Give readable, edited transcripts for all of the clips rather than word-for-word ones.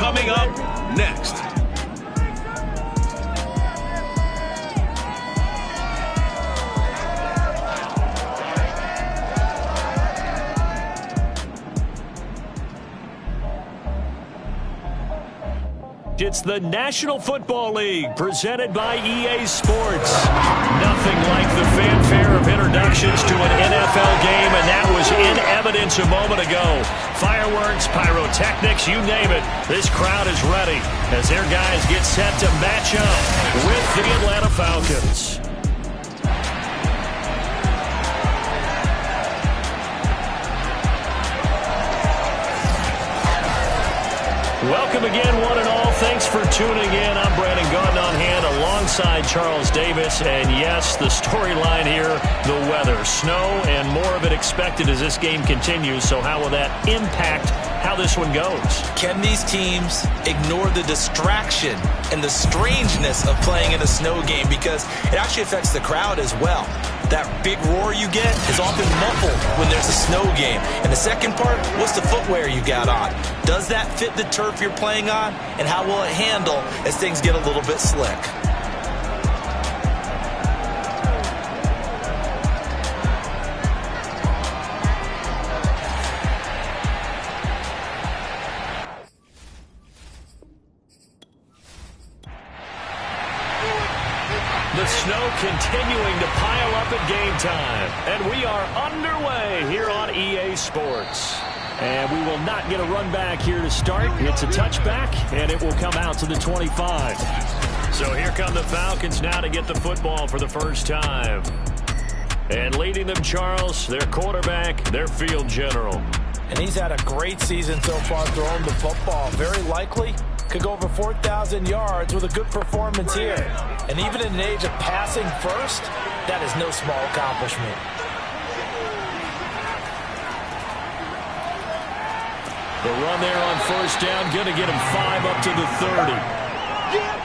Coming up next. It's the National Football League presented by EA Sports. Nothing like the fanfare of introductions to an NFL game, and that was in evidence a moment ago. Fireworks, pyrotechnics, you name it. This crowd is ready as their guys get set to match up with the Atlanta Falcons. Welcome again, one and all. Thanks for tuning in. I'm Brandon Gaudin on hand alongside Charles Davis. And yes, the storyline here, the weather. Snow and more of it expected as this game continues. So how will that impact how this one goes? Can these teams ignore the distraction and the strangeness of playing in a snow game? Because it actually affects the crowd as well. That big roar you get is often muffled when there's a snow game. And the second part, what's the footwear you got on? Does that fit the turf you're playing on? And how will it handle as things get a little bit slick? The snow continuing to pile up at game time. And we are underway here on EA Sports. And we will not get a run back here to start. It's a touchback, and it will come out to the 25. So here come the Falcons now to get the football for the first time. And leading them, Charles, their quarterback, their field general. And he's had a great season so far throwing the football. Very likely could go over 4,000 yards with a good performance here. And even in an age of passing first, that is no small accomplishment. The run there on first down, going to get him 5 up to the 30.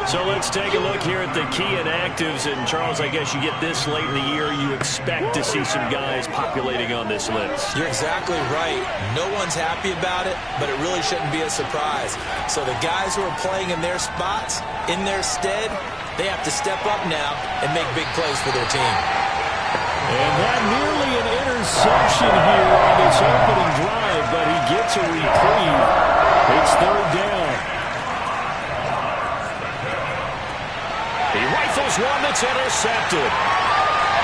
So let's take a look here at the key inactives. And, Charles, I guess you get this late in the year, you expect to see some guys populating on this list. You're exactly right. No one's happy about it, but it really shouldn't be a surprise. So the guys who are playing in their spots, in their stead, they have to step up now and make big plays for their team. And that nearly an interception here on this opening drive, but he gets a reprieve. It's third down. He rifles one that's intercepted.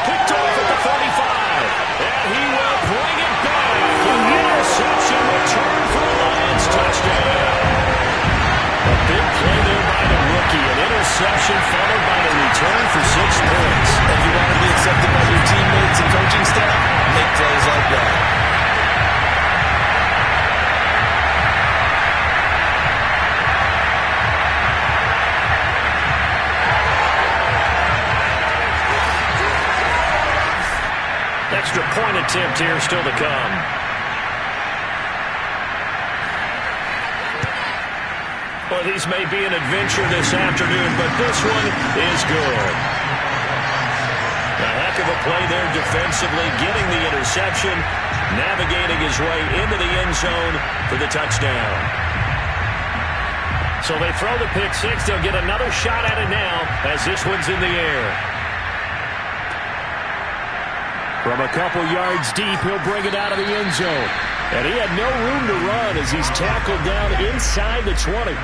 Picked off at the 35. And he will bring it back. An interception return for the Lions. Touchdown. A big play there by the rookie. An interception followed by the return for 6 points. If you want to be accepted by your teammates and coaching staff, make plays like that. Extra point attempt here still to come. Well, these may be an adventure this afternoon, but this one is good. A heck of a play there defensively, getting the interception, navigating his way into the end zone for the touchdown. So they throw the pick six. They'll get another shot at it now as this one's in the air. From a couple yards deep, he'll bring it out of the end zone. And he had no room to run as he's tackled down inside the 20.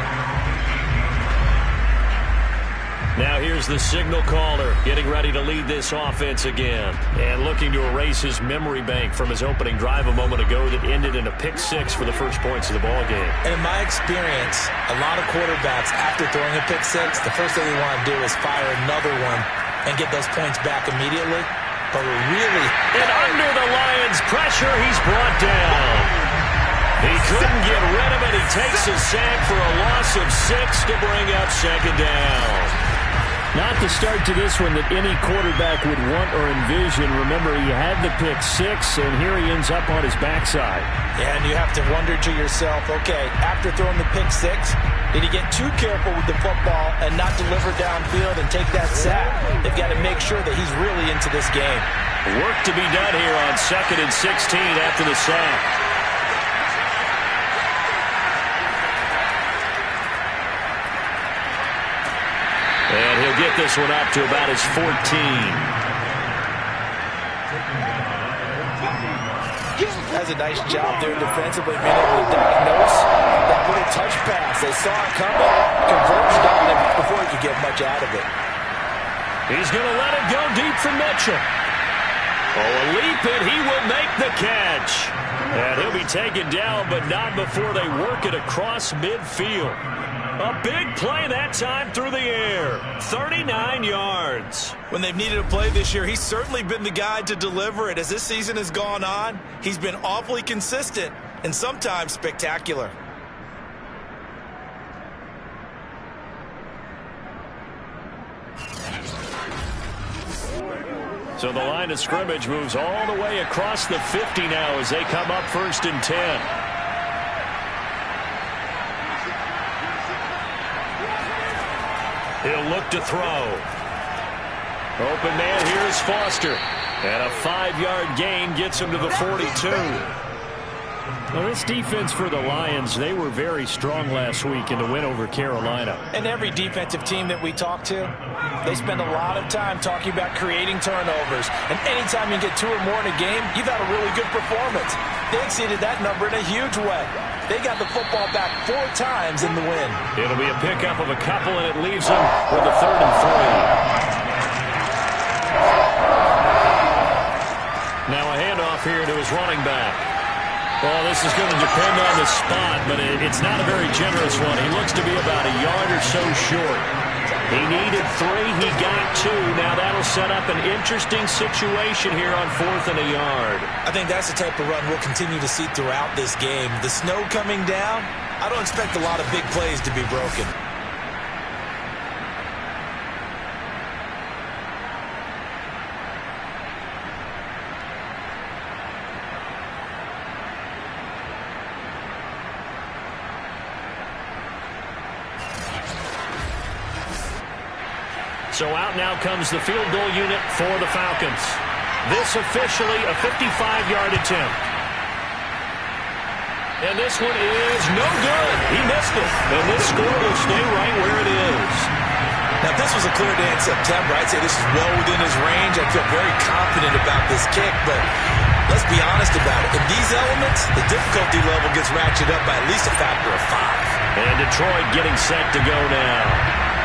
Now here's the signal caller getting ready to lead this offense again. And looking to erase his memory bank from his opening drive a moment ago that ended in a pick six for the first points of the ball game. And in my experience, a lot of quarterbacks, after throwing a pick six, the first thing they want to do is fire another one and get those points back immediately. But really... And under the Lions' pressure, he's brought down. He couldn't get rid of it. He takes a sack for a loss of 6 to bring up second down. Not the start to this one that any quarterback would want or envision. Remember, he had the pick six, and here he ends up on his backside. Yeah, and you have to wonder to yourself, okay, after throwing the pick six, did he get too careful with the football and not deliver downfield and take that sack? They've got to make sure that he's really into this game. Work to be done here on 2nd and 16 after the sack. get this one up to about his 14. Has a nice job there defensively, being able to diagnose that little touch pass. They saw it coming, converged on him before he could get much out of it. He's going to let it go deep for Mitchell. Oh, a leap, and he will make the catch. And he'll be taken down, but not before they work it across midfield. A big play that time through the air. 39 yards. When they've needed a play this year, he's certainly been the guy to deliver it. As this season has gone on, he's been awfully consistent and sometimes spectacular. So the line of scrimmage moves all the way across the 50 now as they come up 1st and 10. He'll look to throw. Open man here is Foster. And a 5-yard gain gets him to the 42. Well, this defense for the Lions, they were very strong last week in the win over Carolina. And every defensive team that we talk to, they spend a lot of time talking about creating turnovers. And anytime you get 2 or more in a game, you've had a really good performance. They exceeded that number in a huge way. They got the football back 4 times in the win. It'll be a pickup of a couple, and it leaves them with a 3rd and 3. Now a handoff here to his running back. Well, this is going to depend on the spot, but it's not a very generous one. He looks to be about a yard or so short. He needed 3. He got 2. Now that'll set up an interesting situation here on 4th and a yard. I think that's the type of run we'll continue to see throughout this game. The snow coming down, I don't expect a lot of big plays to be broken. So out now comes the field goal unit for the Falcons. This officially a 55-yard attempt. And this one is no good. He missed it. And this score will stay right where it is. Now, if this was a clear day in September, I'd say this is well within his range. I feel very confident about this kick, but let's be honest about it. In these elements, the difficulty level gets ratcheted up by at least a factor of 5. And Detroit getting set to go now.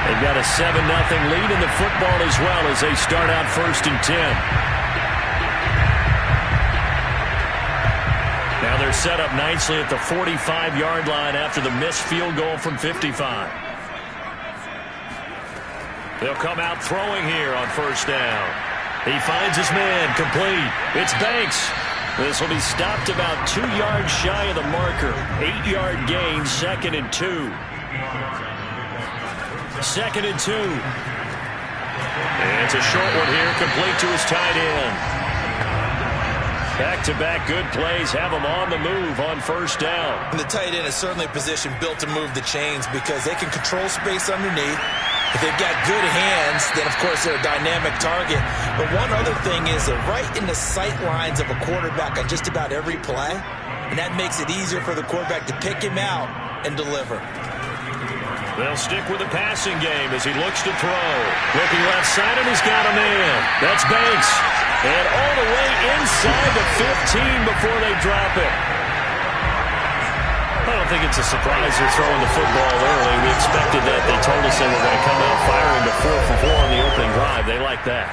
They've got a 7-0 lead in the football as well as they start out 1st and 10. Now they're set up nicely at the 45-yard line after the missed field goal from 55. They'll come out throwing here on 1st down. He finds his man, complete. It's Banks. This will be stopped about 2 yards shy of the marker. 8-yard gain, 2nd and 2. 2nd and 2. And it's a short one here, complete to his tight end. Back-to-back good plays have him on the move on 1st down. And the tight end is certainly a position built to move the chains because they can control space underneath. If they've got good hands, then, of course, they're a dynamic target. But one other thing is they're right in the sight lines of a quarterback on just about every play, and that makes it easier for the quarterback to pick him out and deliver. They'll stick with the passing game as he looks to throw. Looking left side, and he's got a man. That's Banks. And all the way inside the 15 before they drop it. I don't think it's a surprise they're throwing the football early. We expected that. They told us they were going to come out firing to 4 for 4 on the opening drive. They like that.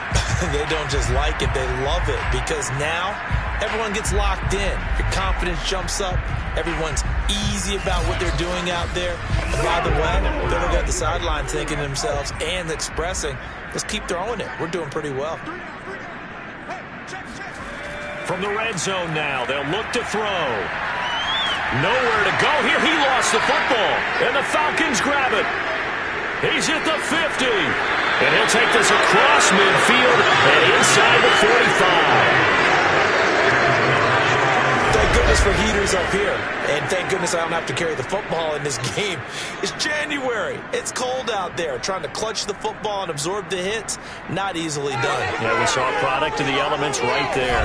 They don't just like it, they love it, because now everyone gets locked in. Your confidence jumps up. Everyone's easy about what they're doing out there. And by the way, they're looking at the sideline thinking to themselves and expressing, let's keep throwing it. We're doing pretty well. From the red zone now, they'll look to throw. Nowhere to go here. He lost the football, and the Falcons grab it. He's at the 50, and he'll take this across midfield and inside the 45. Thank goodness for heaters up here, and thank goodness I don't have to carry the football in this game. It's January. It's cold out there. Trying to clutch the football and absorb the hits, not easily done. Yeah, we saw a product of the elements right there.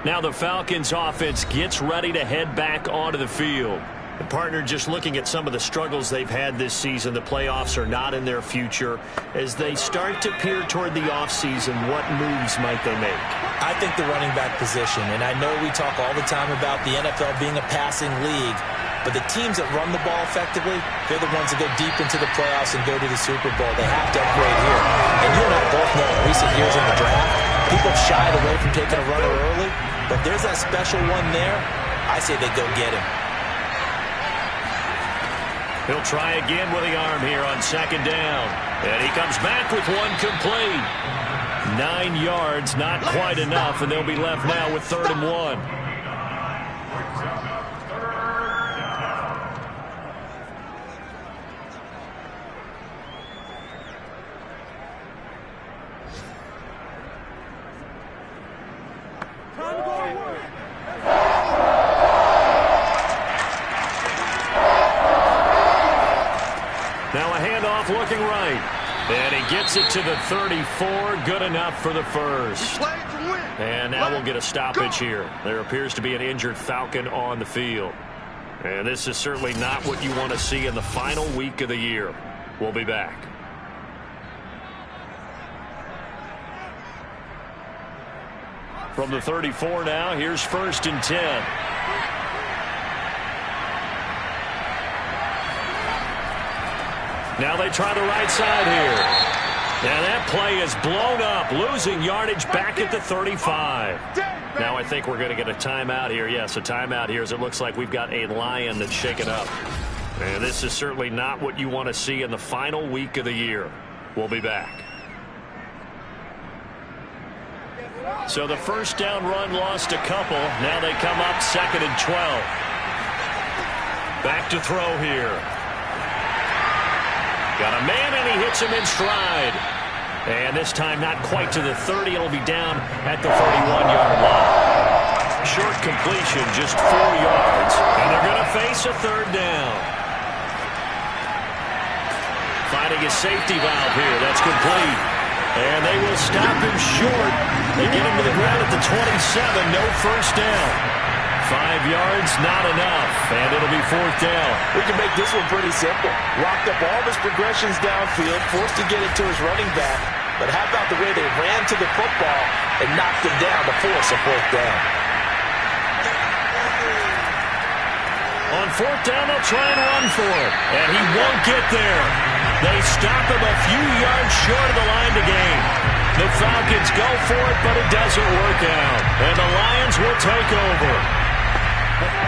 Now the Falcons offense gets ready to head back onto the field. Partner, just looking at some of the struggles they've had this season, the playoffs are not in their future. As they start to peer toward the offseason, what moves might they make? I think the running back position, and I know we talk all the time about the NFL being a passing league, but the teams that run the ball effectively, they're the ones that go deep into the playoffs and go to the Super Bowl. They have to upgrade here. And you and I both know in recent years in the draft, people have shied away from taking a runner early, but if there's that special one there, I say they go get him. He'll try again with the arm here on second down. And he comes back with one complete. 9 yards, not quite enough, and they'll be left now with 3rd and 1. Now a handoff looking right. And he gets it to the 34. Good enough for the first. And now we'll get a stoppage here. There appears to be an injured Falcon on the field. And this is certainly not what you want to see in the final week of the year. We'll be back. From the 34 now, here's 1st and 10. Now they try the right side here. And that play is blown up, losing yardage back at the 35. Now I think we're going to get a timeout here. Yes, a timeout here as it looks like we've got a Lion that's shaken up. And this is certainly not what you want to see in the final week of the year. We'll be back. So the first down run lost a couple. Now they come up 2nd and 12. Back to throw here. Got a man, and he hits him in stride. And this time not quite to the 30. It'll be down at the 31-yard line. Short completion, just 4 yards. And they're going to face a 3rd down. Finding a safety valve here. That's complete. And they will stop him short. They get him to the ground at the 27. No first down. 5 yards, not enough, and it'll be 4th down. We can make this one pretty simple. Locked up all of his progressions downfield, forced to get it to his running back. But how about the way they ran to the football and knocked him down to force a 4th down? On 4th down, they'll try and run for it, and he won't get there. They stop him a few yards short of the line to gain. The Falcons go for it, but it doesn't work out, and the Lions will take over.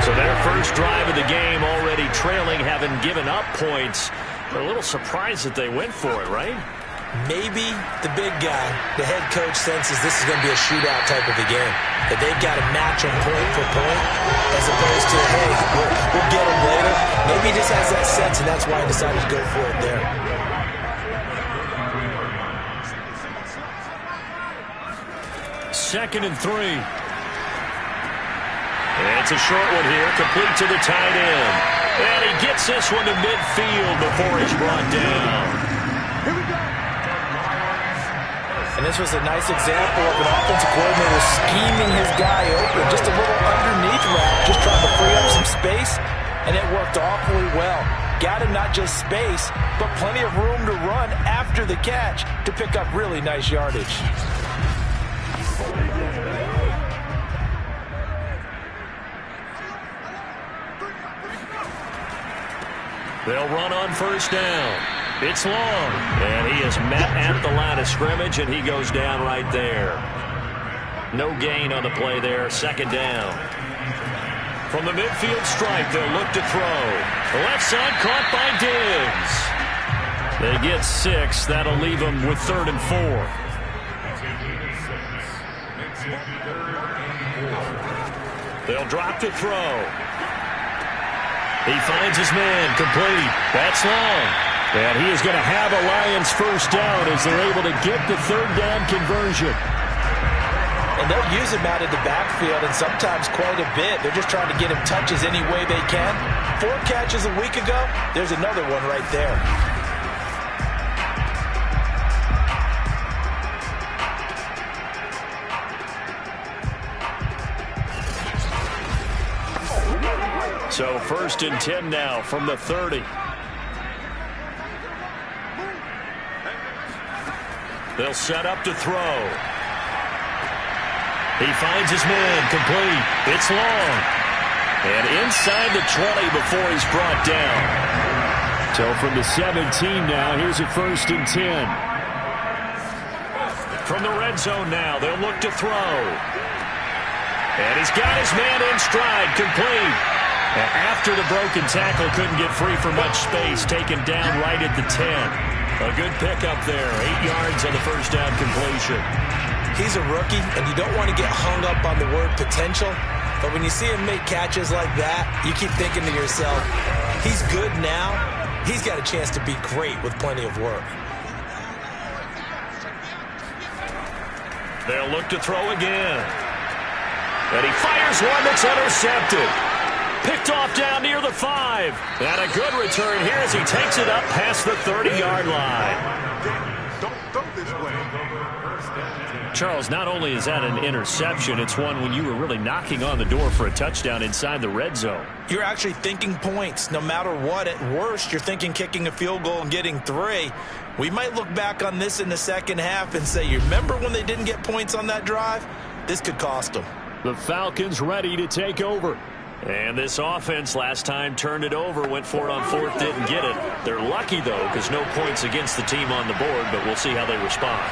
So their first drive of the game already trailing, having given up points. They're a little surprised that they went for it, right? Maybe the big guy, the head coach, senses this is going to be a shootout type of a game. That they've got to match them point for point as opposed to, hey, we'll get them later. Maybe he just has that sense, and that's why he decided to go for it there. 2nd and 3. And it's a short one here, complete to the tight end. And he gets this one to midfield before he's brought down. Here we go. And this was a nice example of an offensive coordinator scheming his guy open. Just a little underneath route, just trying to free up some space, and it worked awfully well. Got him not just space, but plenty of room to run after the catch to pick up really nice yardage. They'll run on 1st down. It's long, and he is met at the line of scrimmage, and he goes down right there. No gain on the play there, 2nd down. From the midfield stripe, they'll look to throw. The left side caught by Diggs. They get 6. That'll leave them with 3rd and 4. They'll drop to throw. He finds his man, complete. That's long. And he is going to have a Lions first down as they're able to get the 3rd down conversion. And they'll use him out of the backfield, and sometimes quite a bit. They're just trying to get him touches any way they can. 4 catches a week ago, there's another one right there. So 1st and 10 now from the 30. They'll set up to throw. He finds his man, complete. It's long. And inside the 20 before he's brought down. So from the 17 now, here's a 1st and 10. From the red zone now, they'll look to throw. And he's got his man in stride, complete. And after the broken tackle, couldn't get free for much space, taken down right at the 10. A good pickup there, 8 yards on the first down completion. He's a rookie, and you don't want to get hung up on the word potential. But when you see him make catches like that, you keep thinking to yourself, he's good now. He's got a chance to be great with plenty of work. They'll look to throw again. And he fires one that's intercepted. Picked off down near the 5. And a good return here as he takes it up past the 30-yard line. Don't go this way. Charles, not only is that an interception, it's one when you were really knocking on the door for a touchdown inside the red zone. You're actually thinking points. No matter what, at worst, you're thinking kicking a field goal and getting 3. We might look back on this in the second half and say, you remember when they didn't get points on that drive? This could cost them. The Falcons ready to take over. And this offense last time turned it over, went for it on 4th, didn't get it. They're lucky, though, because no points against the team on the board, but we'll see how they respond.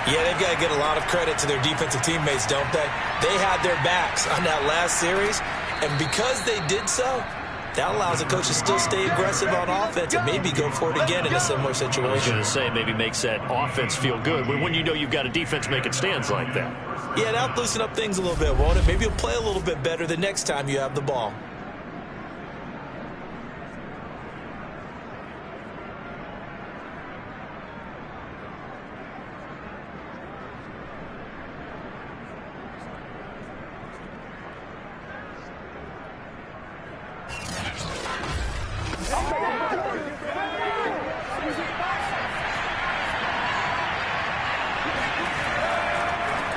Yeah, they've got to get a lot of credit to their defensive teammates, don't they? They had their backs on that last series, and because they did so, that allows the coach to still stay aggressive on offense and maybe go for it again in a similar situation. I was going to say, maybe makes that offense feel good when you know you've got a defense making stands like that. Yeah, that'll loosen up things a little bit, won't it? Maybe you'll play a little bit better the next time you have the ball.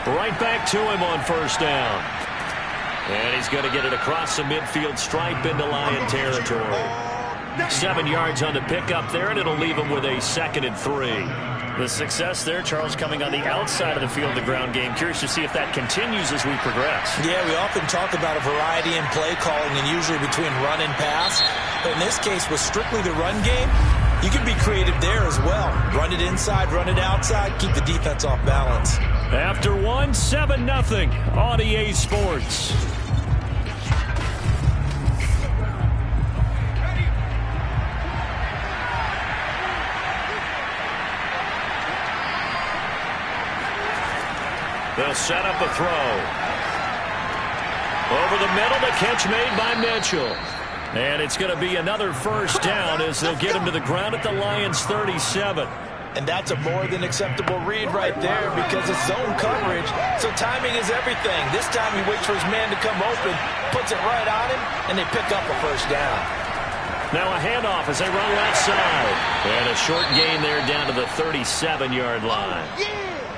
Right back to him on 1st down. And he's going to get it across the midfield stripe into Lion territory. 7 yards on the pickup there, and it'll leave him with a 2nd and 3. The success there, Charles, coming on the outside of the field, the ground game. Curious to see if that continues as we progress. Yeah, we often talk about a variety in play calling and usually between run and pass. But in this case, with strictly the run game, you can be creative there as well. Run it inside, run it outside, keep the defense off balance. After 1, 7-0 on EA Sports. They'll set up a throw. Over the middle, the catch made by Mitchell. And it's going to be another 1st down as they'll get him to the ground at the Lions' 37. And that's a more than acceptable read right there because it's zone coverage, so timing is everything. This time he waits for his man to come open, puts it right on him, and they pick up a 1st down. Now a handoff as they run left side. And a short gain there down to the 37-yard line.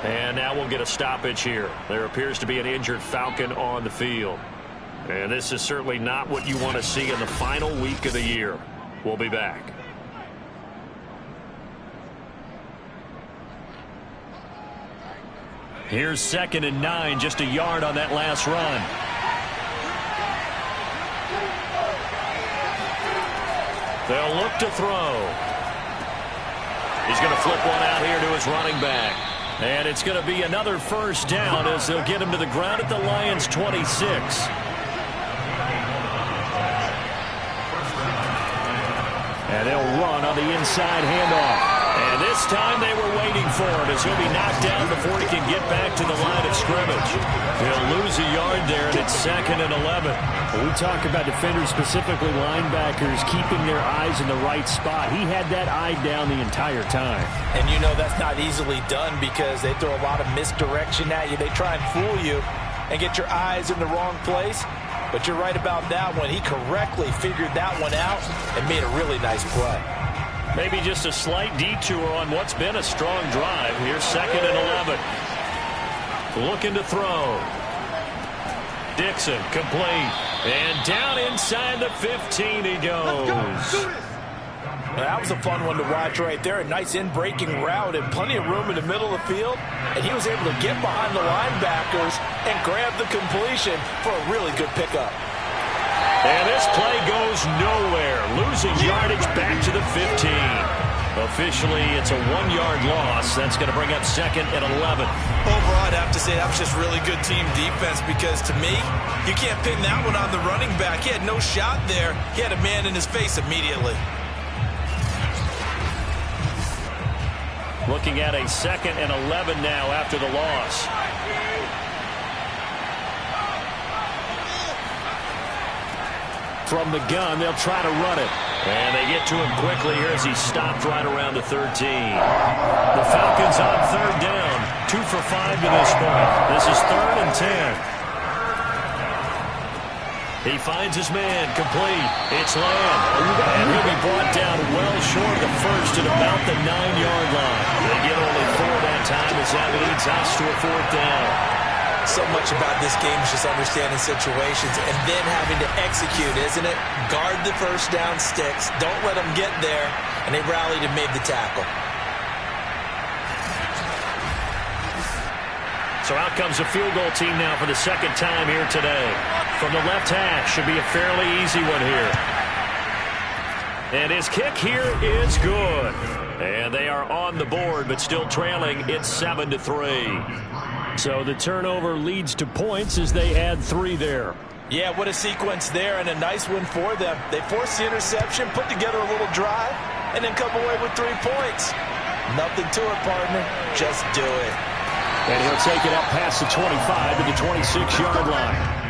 And now we'll get a stoppage here. There appears to be an injured Falcon on the field. And this is certainly not what you want to see in the final week of the year. We'll be back. Here's 2nd and 9, just a yard on that last run. They'll look to throw. He's going to flip one out here to his running back. And it's going to be another 1st down as they'll get him to the ground at the Lions' 26. And they'll run on the inside handoff. And this time they were waiting for him as he'll be knocked down before he can get back to the line of scrimmage. He'll lose a yard there, and it's 2nd and 11. Well, we talk about defenders, specifically linebackers, keeping their eyes in the right spot. He had that eye down the entire time. And you know that's not easily done because they throw a lot of misdirection at you. They try and fool you and get your eyes in the wrong place. But you're right about that one. He correctly figured that one out and made a really nice play. Maybe just a slight detour on what's been a strong drive. Here's 2nd and 11. Looking to throw. Dixon, complete. And down inside the 15 he goes. That was a fun one to watch right there. A nice in-breaking route and plenty of room in the middle of the field. And he was able to get behind the linebackers and grab the completion for a really good pickup. And this play goes nowhere. Losing yardage back to the 15. Officially, it's a 1-yard loss. That's going to bring up 2nd and 11. Overall, I'd have to say that was just really good team defense because, to me, you can't pin that one on the running back. He had no shot there. He had a man in his face immediately. Looking at a 2nd and 11 now after the loss. From the gun, they'll try to run it. And they get to him quickly here as he's stopped right around the 13. The Falcons on 3rd down. 2 for 5 to this point. This is 3rd and 10. He finds his man, complete. It's Lamb. And he'll be brought down well short of the first at about the 9-yard line. They get only 4 that time as that leads us to a 4th down. So much about this game is just understanding situations and then having to execute, isn't it? Guard the first down sticks. Don't let them get there. And they rallied and made the tackle. So out comes a field goal team now for the 2nd time here today. From the left hash, should be a fairly easy one here. And his kick here is good. And they are on the board, but still trailing. It's 7-3. So the turnover leads to points as they add 3 there. Yeah, what a sequence there, and a nice win for them. They forced the interception, put together a little drive, and then come away with 3 points. Nothing to it, partner. Just do it. And he'll take it up past the 25 to the 26-yard line.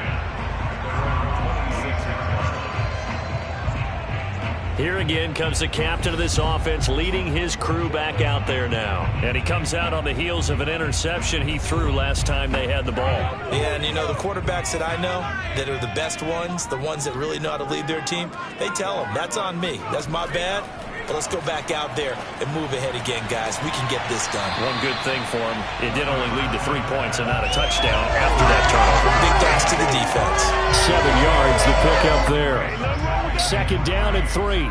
Here again comes the captain of this offense, leading his crew back out there now. And he comes out on the heels of an interception he threw last time they had the ball. Yeah, and you know, the quarterbacks that I know that are the best ones, the ones that really know how to lead their team, they tell them, that's on me. That's my bad. But let's go back out there and move ahead again, guys. We can get this done. One good thing for him, it did only lead to 3 points and not a touchdown after that turnover. Big thanks to the defense. 7 yards, the pick up there. 2nd down and 3.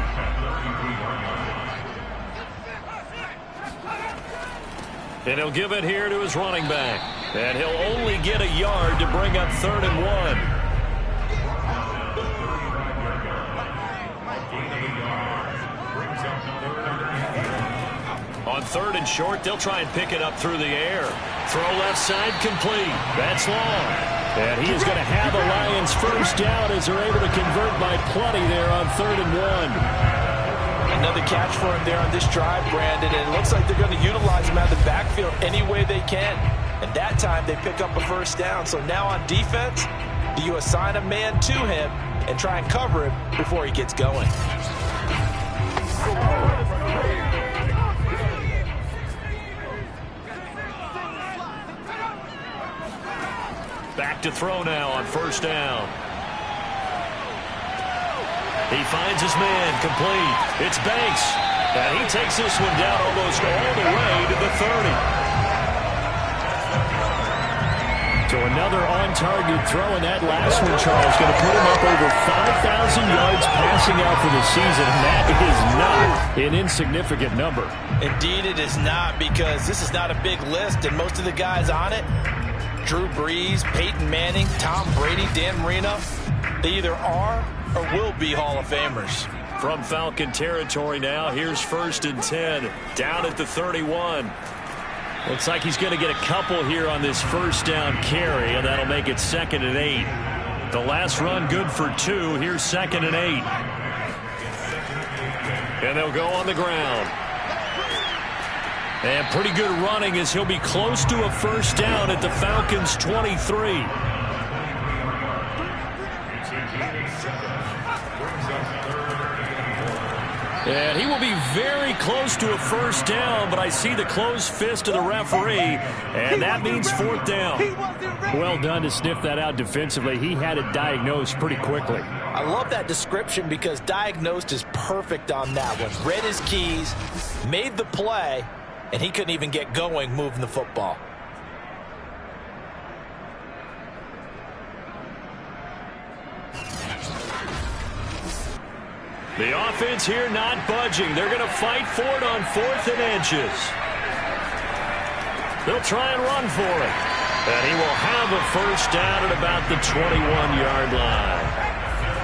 And he'll give it here to his running back. And he'll only get a yard to bring up 3rd and 1. On 3rd and short, they'll try and pick it up through the air. Throw left side, complete. That's long. And he is going to have a Lions first down as they're able to convert by plenty there on 3rd and 1. Another catch for him there on this drive, Brandon, and it looks like they're going to utilize him out of the backfield any way they can. And that time they pick up a first down. So now on defense, do you assign a man to him and try and cover him before he gets going? Back to throw now on 1st down. He finds his man, complete. It's Banks. And he takes this one down almost all the way to the 30. So another on-target throw, and that last one, Charles, going to put him up over 5,000 yards passing out for the season. And that is not an insignificant number. Indeed it is not, because this is not a big list, and most of the guys on it, Drew Brees, Peyton Manning, Tom Brady, Dan Marino, they either are or will be Hall of Famers. From Falcon territory now, here's 1st and 10, down at the 31. Looks like he's going to get a couple here on this first down carry, and that'll make it 2nd and 8. The last run good for 2. Here's 2nd and 8. And they'll go on the ground. And pretty good running as he'll be close to a first down at the Falcons' 23. And he will be very close to a first down, but I see the closed fist of the referee, and that means 4th down. Well done to sniff that out defensively. He had it diagnosed pretty quickly. I love that description because diagnosed is perfect on that one. Read his keys, made the play, and he couldn't even get going moving the football. The offense here not budging. They're going to fight for it on 4th and inches. They'll try and run for it. And he will have a first down at about the 21-yard line.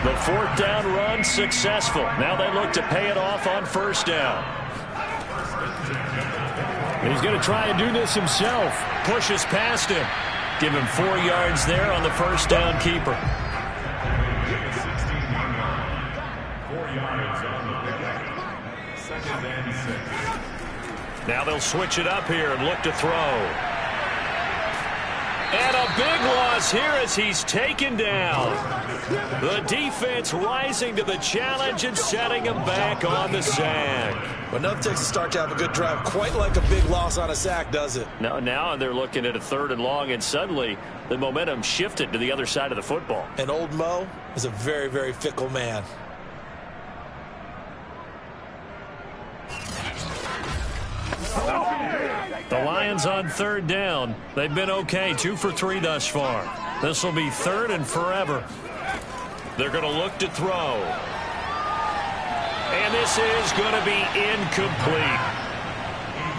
The 4th down run successful. Now they look to pay it off on 1st down. He's going to try and do this himself. Pushes past him. Give him 4 yards there on the 1st down keeper. 4 yards on the pickup. 2nd and 6. Now they'll switch it up here and look to throw. And a big loss here as he's taken down. The defense rising to the challenge and setting him back on the sack. But enough takes a start to have a good drive. Quite like a big loss on a sack, does it? Now they're looking at a 3rd and long, and suddenly the momentum shifted to the other side of the football. And old Mo is a very, very fickle man. The Lions on 3rd down. They've been okay, 2 for 3 thus far. This will be 3rd and forever. They're going to look to throw. And this is going to be incomplete.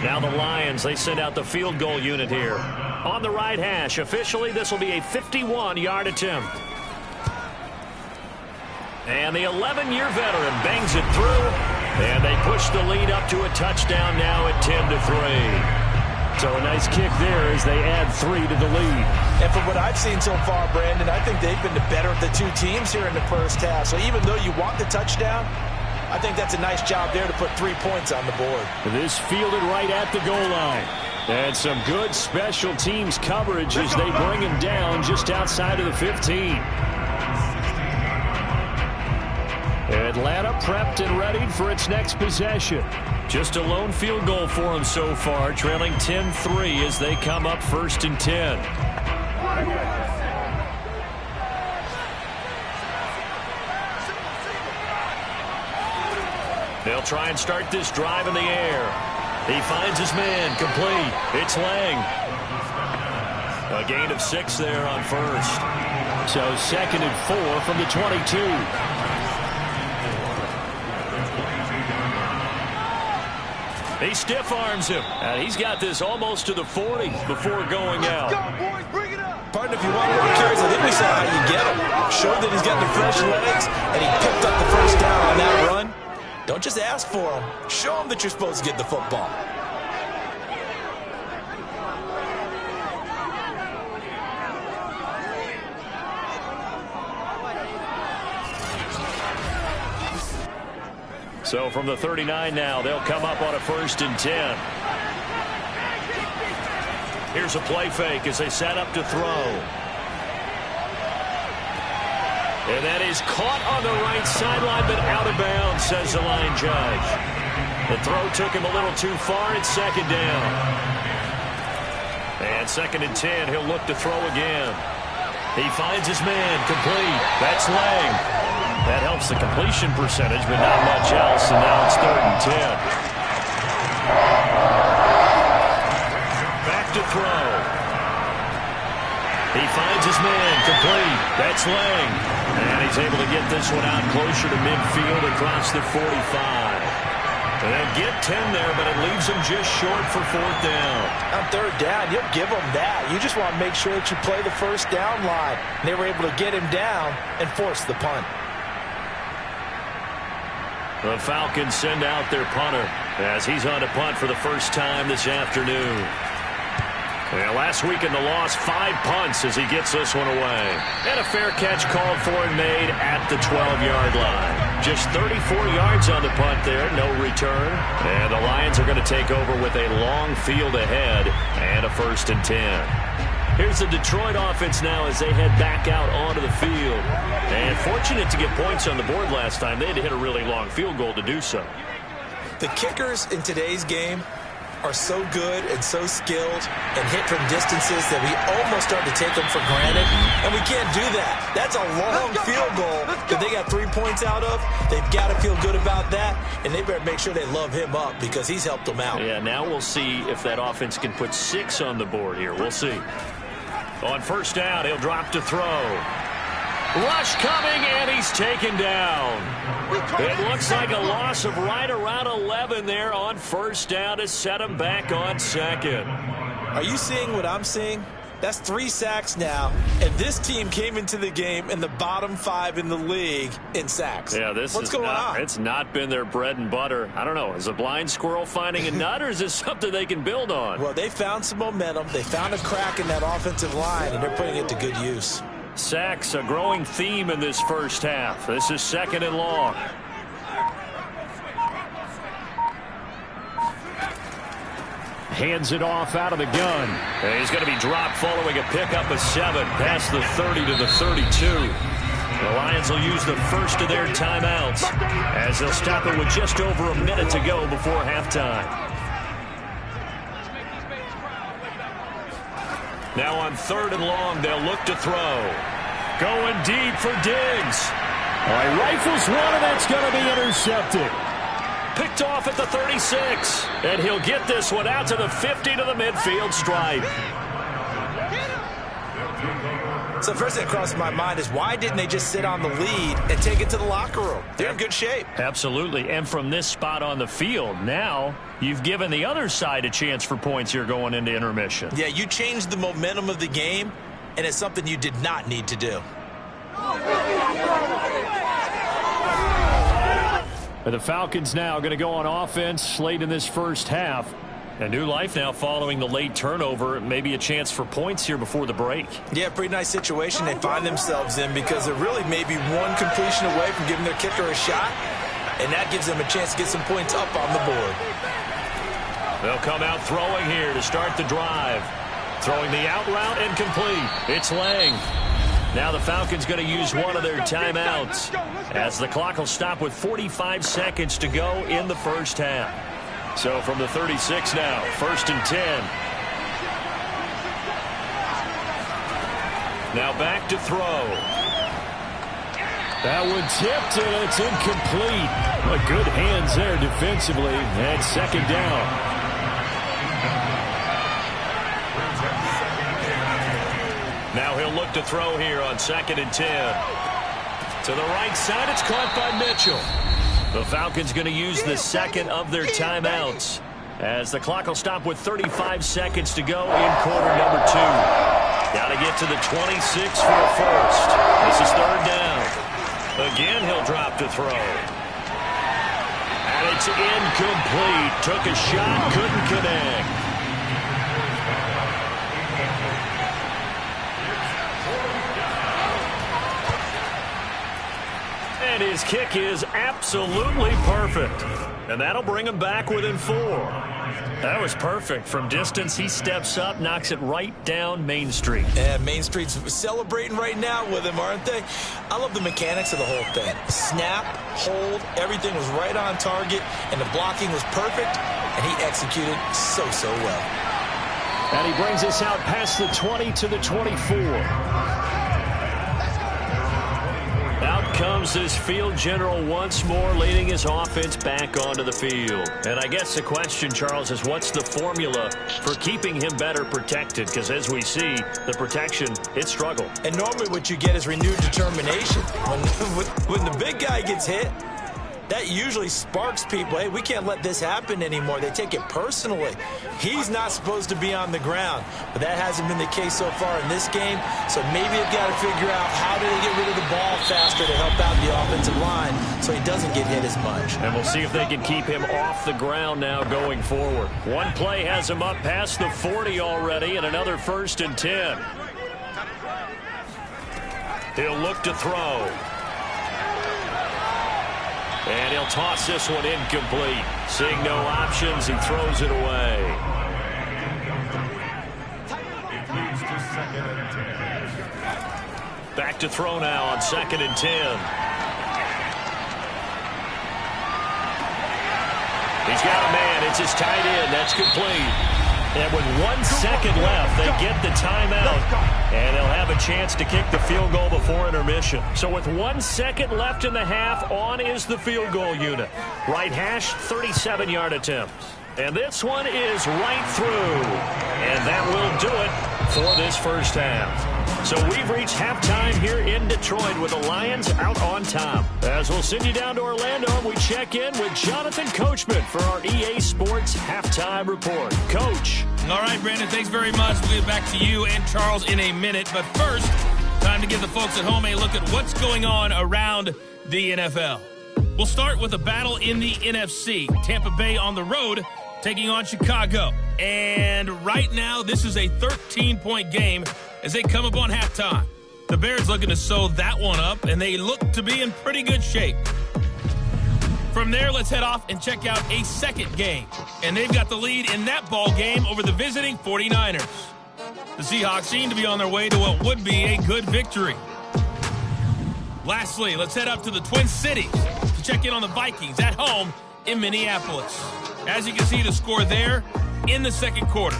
Now the Lions, they send out the field goal unit here. On the right hash, officially this will be a 51-yard attempt. And the 11-year veteran bangs it through. And they push the lead up to a touchdown now at 10-3. So a nice kick there as they add 3 to the lead. And from what I've seen so far, Brandon, I think they've been the better of the 2 teams here in the first half. So even though you want the touchdown, I think that's a nice job there to put 3 points on the board. This fielded right at the goal line. And some good special teams coverage as they bring him down just outside of the 15. Atlanta prepped and readied for its next possession. Just a lone field goal for them so far, trailing 10-3 as they come up 1st and 10. They'll try and start this drive in the air. He finds his man, complete. It's Lang. A gain of 6 there on 1st. So 2nd and 4 from the 22. He stiff arms him, and he's got this almost to the 40 before going out. Partner, if you want more carries, I think we saw how you get him. Showed that he's got the fresh legs, and he picked up the first down on that run. Don't just ask for him. Show him that you're supposed to get the football. So from the 39 now, they'll come up on a 1st and 10. Here's a play fake as they set up to throw. And that is caught on the right sideline, but out of bounds, says the line judge. The throw took him a little too far. It's 2nd down. And 2nd and 10, he'll look to throw again. He finds his man, complete. That's Lang. That helps the completion percentage, but not much else, and now it's 3rd and 10. Back to throw. He finds his man, complete. That's Lang. And he's able to get this one out closer to midfield across the 45. And they'll get 10 there, but it leaves them just short for 4th down. On 3rd down, you'll give them that. You just want to make sure that you play the first down line. And they were able to get him down and force the punt. The Falcons send out their punter as he's on to punt for the first time this afternoon. And last week in the loss, 5 punts as he gets this one away. And a fair catch called for and made at the 12-yard line. Just 34 yards on the punt there, no return. And the Lions are going to take over with a long field ahead and a 1st and 10. Here's the Detroit offense now as they head back out onto the field. And fortunate to get points on the board last time. They had to hit a really long field goal to do so. The kickers in today's game are so good and so skilled and hit from distances that we almost start to take them for granted. And we can't do that. That's a long field goal that they got 3 points out of. They've got to feel good about that, and they better make sure they love him up because he's helped them out. Yeah, now we'll see if that offense can put 6 on the board here. We'll see. On 1st down, he'll drop to throw. Rush coming, and he's taken down. It looks like a loss of right around 11 there on first down to set him back on second. Are you seeing what I'm seeing? That's 3 sacks now, and this team came into the game in the bottom 5 in the league in sacks. Yeah, What's going on? It's not been their bread and butter. I don't know. Is a blind squirrel finding a nut, or is this something they can build on? Well, they found some momentum. They found a crack in that offensive line, and they're putting it to good use. Sacks, a growing theme in this first half. This is 2nd and long. Hands it off out of the gun. And he's going to be dropped following a pickup of 7 past the 30 to the 32. The Lions will use the first of their timeouts as they'll stop it with just over a minute to go before halftime. Now on 3rd and long, they'll look to throw. Going deep for Diggs. All right, rifles one, and that's going to be intercepted. Picked off at the 36. And he'll get this one out to the 50 to the midfield stripe. So first thing that crosses my mind is why didn't they just sit on the lead and take it to the locker room? They're in good shape. Absolutely. And from this spot on the field, now you've given the other side a chance for points here going into intermission. Yeah, you changed the momentum of the game, and it's something you did not need to do. The Falcons now going to go on offense late in this first half. A new life now following the late turnover. Maybe a chance for points here before the break. Yeah, pretty nice situation they find themselves in because they're really maybe one completion away from giving their kicker a shot, and that gives them a chance to get some points up on the board. They'll come out throwing here to start the drive. Throwing the out route incomplete. It's Lang. Now the Falcons going to use one of their timeouts as the clock will stop with 45 seconds to go in the first half. So from the 36 now, 1st and 10. Now back to throw. That one tipped, and it's incomplete. But good hands there defensively. And 2nd down. Now he'll look to throw here on 2nd and 10. To the right side, it's caught by Mitchell. The Falcons going to use the 2nd of their timeouts as the clock will stop with 35 seconds to go in quarter number 2. Got to get to the 26 for a first. This is 3rd down. Again, he'll drop to throw. And it's incomplete. Took a shot, couldn't connect. And his kick is absolutely perfect. And that'll bring him back within 4. That was perfect. From distance, he steps up, knocks it right down Main Street. And Main Street's celebrating right now with him, aren't they? I love the mechanics of the whole thing. Snap, hold, everything was right on target, and the blocking was perfect, and he executed so well. And he brings us out past the 20 to the 24. Out comes this field general once more, leading his offense back onto the field. And I guess the question, Charles, is what's the formula for keeping him better protected? Because as we see, the protection, it struggled. And normally what you get is renewed determination. When the big guy gets hit, that usually sparks people. Hey, we can't let this happen anymore. They take it personally. He's not supposed to be on the ground, but that hasn't been the case so far in this game. So maybe they've got to figure out how do they get rid of the ball faster to help out the offensive line so he doesn't get hit as much. And we'll see if they can keep him off the ground now going forward. One play has him up past the 40 already, and another 1st and 10. He'll look to throw. And he'll toss this one incomplete. Seeing no options, he throws it away. Back to throw now on 2nd and 10. He's got a man. It's his tight end. That's complete. And with 1 second left, they get the timeout, and they'll have a chance to kick the field goal before intermission. So with 1 second left in the half, on is the field goal unit. Right hash, 37-yard attempt. And this one is right through. And that will do it for this first half. So we've reached halftime here in Detroit with the Lions out on top. As we'll send you down to Orlando, we check in with Jonathan Coachman for our EA Sports Halftime Report. Coach. All right, Brandon, thanks very much. We'll get back to you and Charles in a minute. But first, time to give the folks at home a look at what's going on around the NFL. We'll start with a battle in the NFC. Tampa Bay on the road taking on Chicago. And right now, this is a 13-point game as they come up on halftime. The Bears looking to sew that one up, and they look to be in pretty good shape. From there, let's head off and check out a second game. And they've got the lead in that ball game over the visiting 49ers. The Seahawks seem to be on their way to what would be a good victory. Lastly, let's head up to the Twin Cities to check in on the Vikings at home in Minneapolis. As you can see, the score there in the second quarter.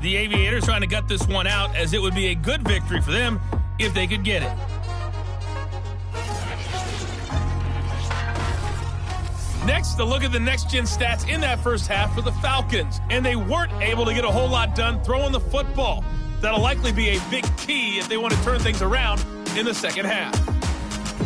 The Aviators trying to gut this one out, as it would be a good victory for them if they could get it. Next, a look at the next-gen stats in that first half for the Falcons. And they weren't able to get a whole lot done throwing the football. That'll likely be a big key if they want to turn things around in the second half.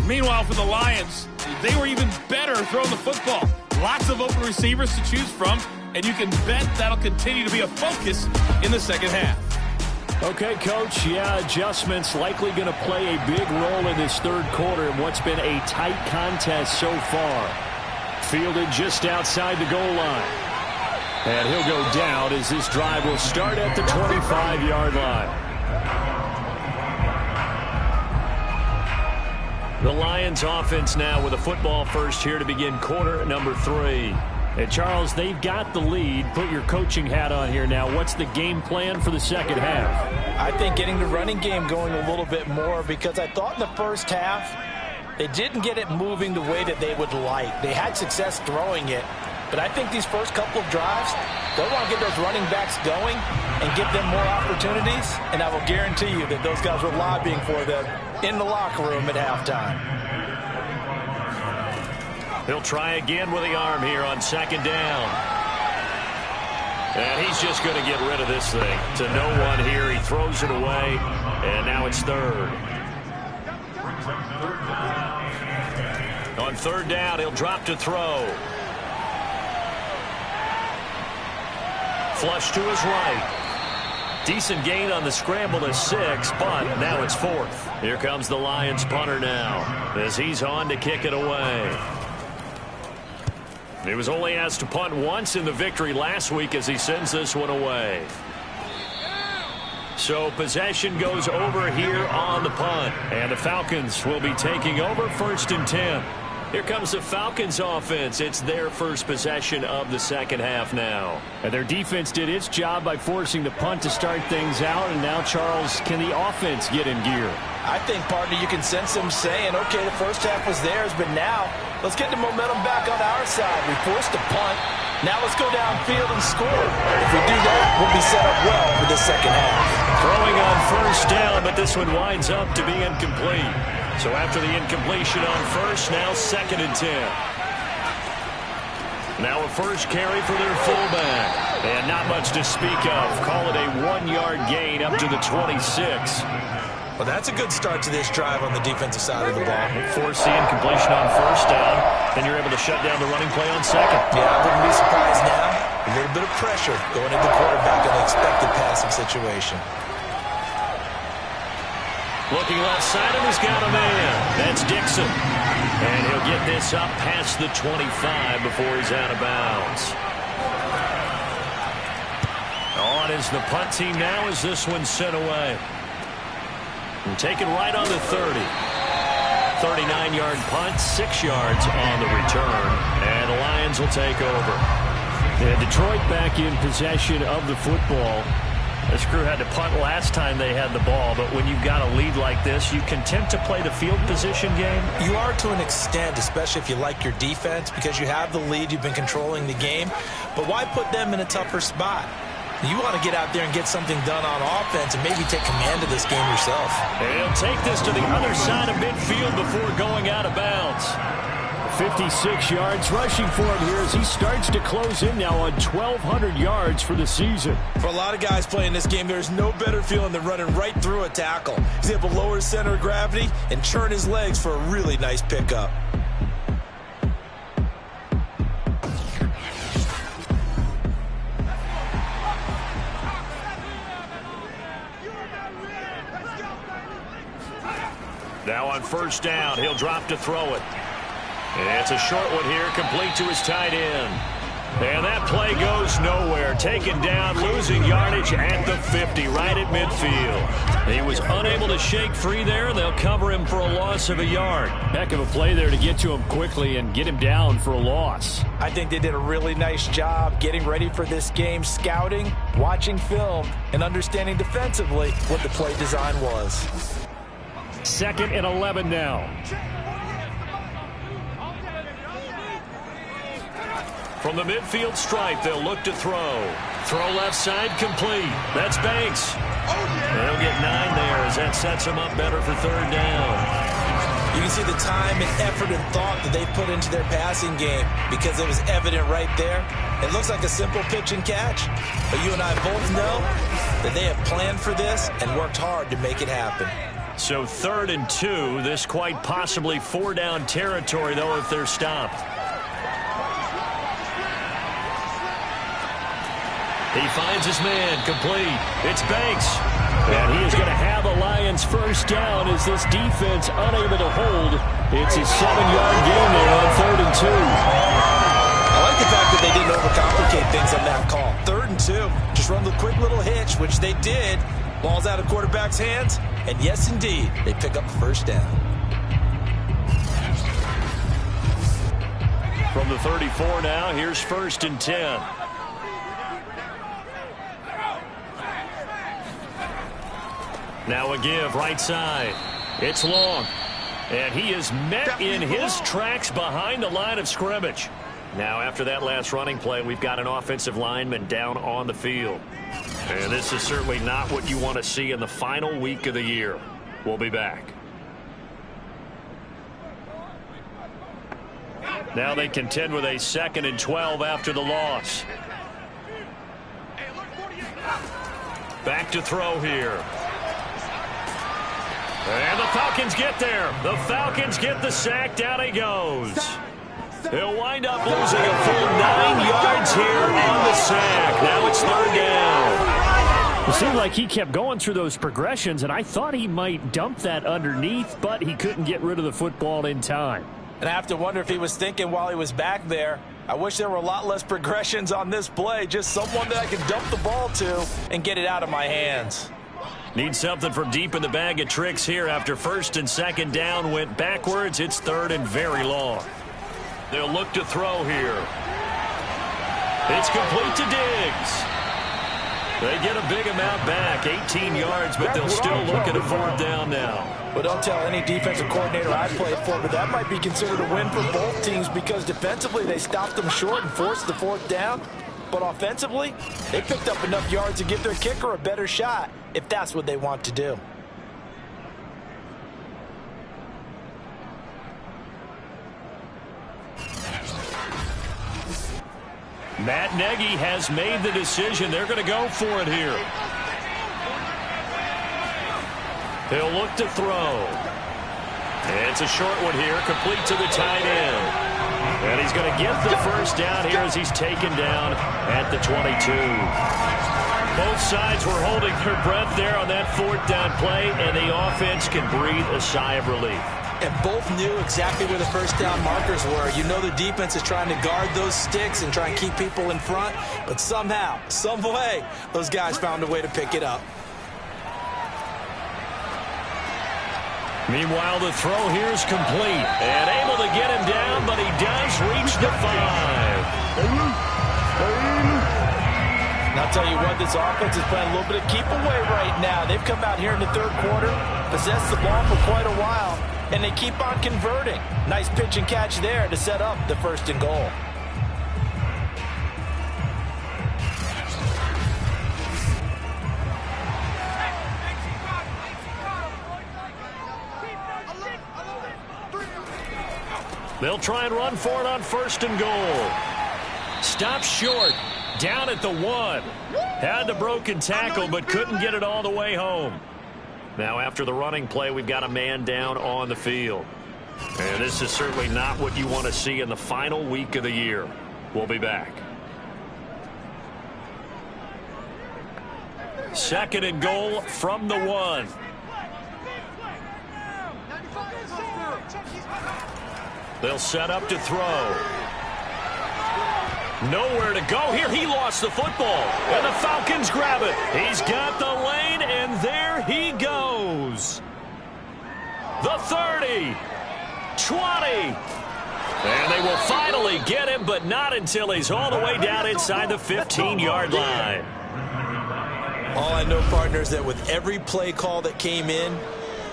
Meanwhile, for the Lions, they were even better throwing the football. Lots of open receivers to choose from, and you can bet that'll continue to be a focus in the second half. Okay, Coach, adjustments likely going to play a big role in this third quarter in what's been a tight contest so far. Fielded just outside the goal line. And he'll go down as this drive will start at the 25-yard line. The Lions offense now with a football first here to begin quarter number 3. And Charles, they've got the lead. Put your coaching hat on here now. What's the game plan for the second half? I think getting the running game going a little bit more, because I thought in the first half they didn't get it moving the way that they would like. They had success throwing it, but I think these first couple of drives, they'll want to get those running backs going and give them more opportunities, and I will guarantee you that those guys were lobbying for them in the locker room at halftime. He'll try again with the arm here on second down. And he's just going to get rid of this thing. To no one here. He throws it away. And now it's third. On third down, he'll drop to throw. Flush to his right. Decent gain on the scramble to 6, but now it's fourth. Here comes the Lions punter now as he's on to kick it away. He was only asked to punt once in the victory last week as he sends this one away. So possession goes over here on the punt. And the Falcons will be taking over 1st and 10. Here comes the Falcons offense. It's their first possession of the second half now. And their defense did its job by forcing the punt to start things out. And now, Charles, can the offense get in gear? I think, partner, you can sense them saying, okay, the first half was theirs, but now let's get the momentum back on our side. We forced a punt. Now let's go downfield and score. If we do that, we'll be set up well for the second half. Throwing on first down, but this one winds up to be incomplete. So after the incompletion on first, now 2nd and 10. Now a first carry for their fullback. And not much to speak of. Call it a 1-yard gain up to the 26. Well, that's a good start to this drive on the defensive side of the ball. Force the incompletion on first down. Then you're able to shut down the running play on second. Yeah, I wouldn't be surprised now. A little bit of pressure going into the quarterback in an expected passing situation. Looking left side, and he's got a man. That's Dixon. And he'll get this up past the 25 before he's out of bounds. On is the punt team now as this one's sent away. And taken right on the 30. 39-yard punt, 6 yards on the return. And the Lions will take over. And Detroit back in possession of the football. This crew had to punt last time they had the ball, but when you've got a lead like this, you content to play the field position game? You are to an extent, especially if you like your defense, because you have the lead, you've been controlling the game. But why put them in a tougher spot? You want to get out there and get something done on offense and maybe take command of this game yourself. And he'll take this to the other side of midfield before going out of bounds. 56 yards rushing for him here as he starts to close in now on 1,200 yards for the season. For a lot of guys playing this game, there's no better feeling than running right through a tackle. He's able to lower his center of gravity and churn his legs for a really nice pickup. Now on first down, he'll drop to throw it. And it's a short one here, complete to his tight end. And that play goes nowhere. Taken down, losing yardage at the 50, right at midfield. He was unable to shake free there, and they'll cover him for a loss of a yard. Heck of a play there to get to him quickly and get him down for a loss. I think they did a really nice job getting ready for this game, scouting, watching film, and understanding defensively what the play design was. 2nd and 11 now. From the midfield stripe, they'll look to throw. Throw left side, complete. That's Banks. They'll get 9 there as that sets him up better for 3rd down. You can see the time and effort and thought that they put into their passing game because it was evident right there. It looks like a simple pitch and catch, but you and I both know that they have planned for this and worked hard to make it happen. So 3rd and 2, this quite possibly 4-down territory, though, if they're stopped. He finds his man, complete. It's Banks. And he is going to have a Lions first down as this defense unable to hold. It's a 7-yard gain there on 3rd and 2. I like the fact that they didn't overcomplicate things on that call. 3rd and 2, just run the quick little hitch, which they did. Ball's out of quarterback's hands, and yes, indeed, they pick up the first down. From the 34 now, here's 1st and 10. Now a give, right side. It's long. And he is met in his tracks behind the line of scrimmage. Now after that last running play, we've got an offensive lineman down on the field. And this is certainly not what you want to see in the final week of the year. We'll be back. Now they contend with a 2nd and 12 after the loss. Back to throw here. And the Falcons get there. The Falcons get the sack. Down he goes. He'll wind up losing a full 9 yards here on the sack. Now it's 3rd down. It seemed like he kept going through those progressions, and I thought he might dump that underneath, but he couldn't get rid of the football in time. And I have to wonder if he was thinking while he was back there, I wish there were a lot less progressions on this play, just someone that I could dump the ball to and get it out of my hands. Need something from deep in the bag of tricks here after 1st and 2nd down went backwards. It's 3rd and very long. They'll look to throw here. It's complete to Diggs. They get a big amount back, 18 yards, but they'll still look at a 4th down now. Well, don't tell any defensive coordinator I played for, but that might be considered a win for both teams because defensively they stopped them short and forced the 4th down. But offensively, they picked up enough yards to give their kicker a better shot if that's what they want to do. Matt Nagy has made the decision. They're going to go for it here. He'll look to throw. It's a short one here, complete to the tight end. And he's going to get the first down here as he's taken down at the 22. Both sides were holding their breath there on that 4th down play, and the offense can breathe a sigh of relief. And both knew exactly where the first down markers were. You know the defense is trying to guard those sticks and try and keep people in front, but somehow, some way, those guys found a way to pick it up. Meanwhile, the throw here is complete. And able to get him down, but he does reach the 5. And I'll tell you what, this offense is playing a little bit of keep away right now. They've come out here in the 3rd quarter, possessed the ball for quite a while, and they keep on converting. Nice pitch and catch there to set up the 1st and goal. They'll try and run for it on 1st and goal. Stop short. Down at the 1. Had the broken tackle, but couldn't get it all the way home. Now after the running play, we've got a man down on the field. And this is certainly not what you want to see in the final week of the year. We'll be back. 2nd and goal from the 1. They'll set up to throw. Nowhere to go here. He lost the football. And the Falcons grab it. He's got the lane, and there he goes. The 30. 20. And they will finally get him, but not until he's all the way down inside the 15-yard line. All I know, partner, is that with every play call that came in,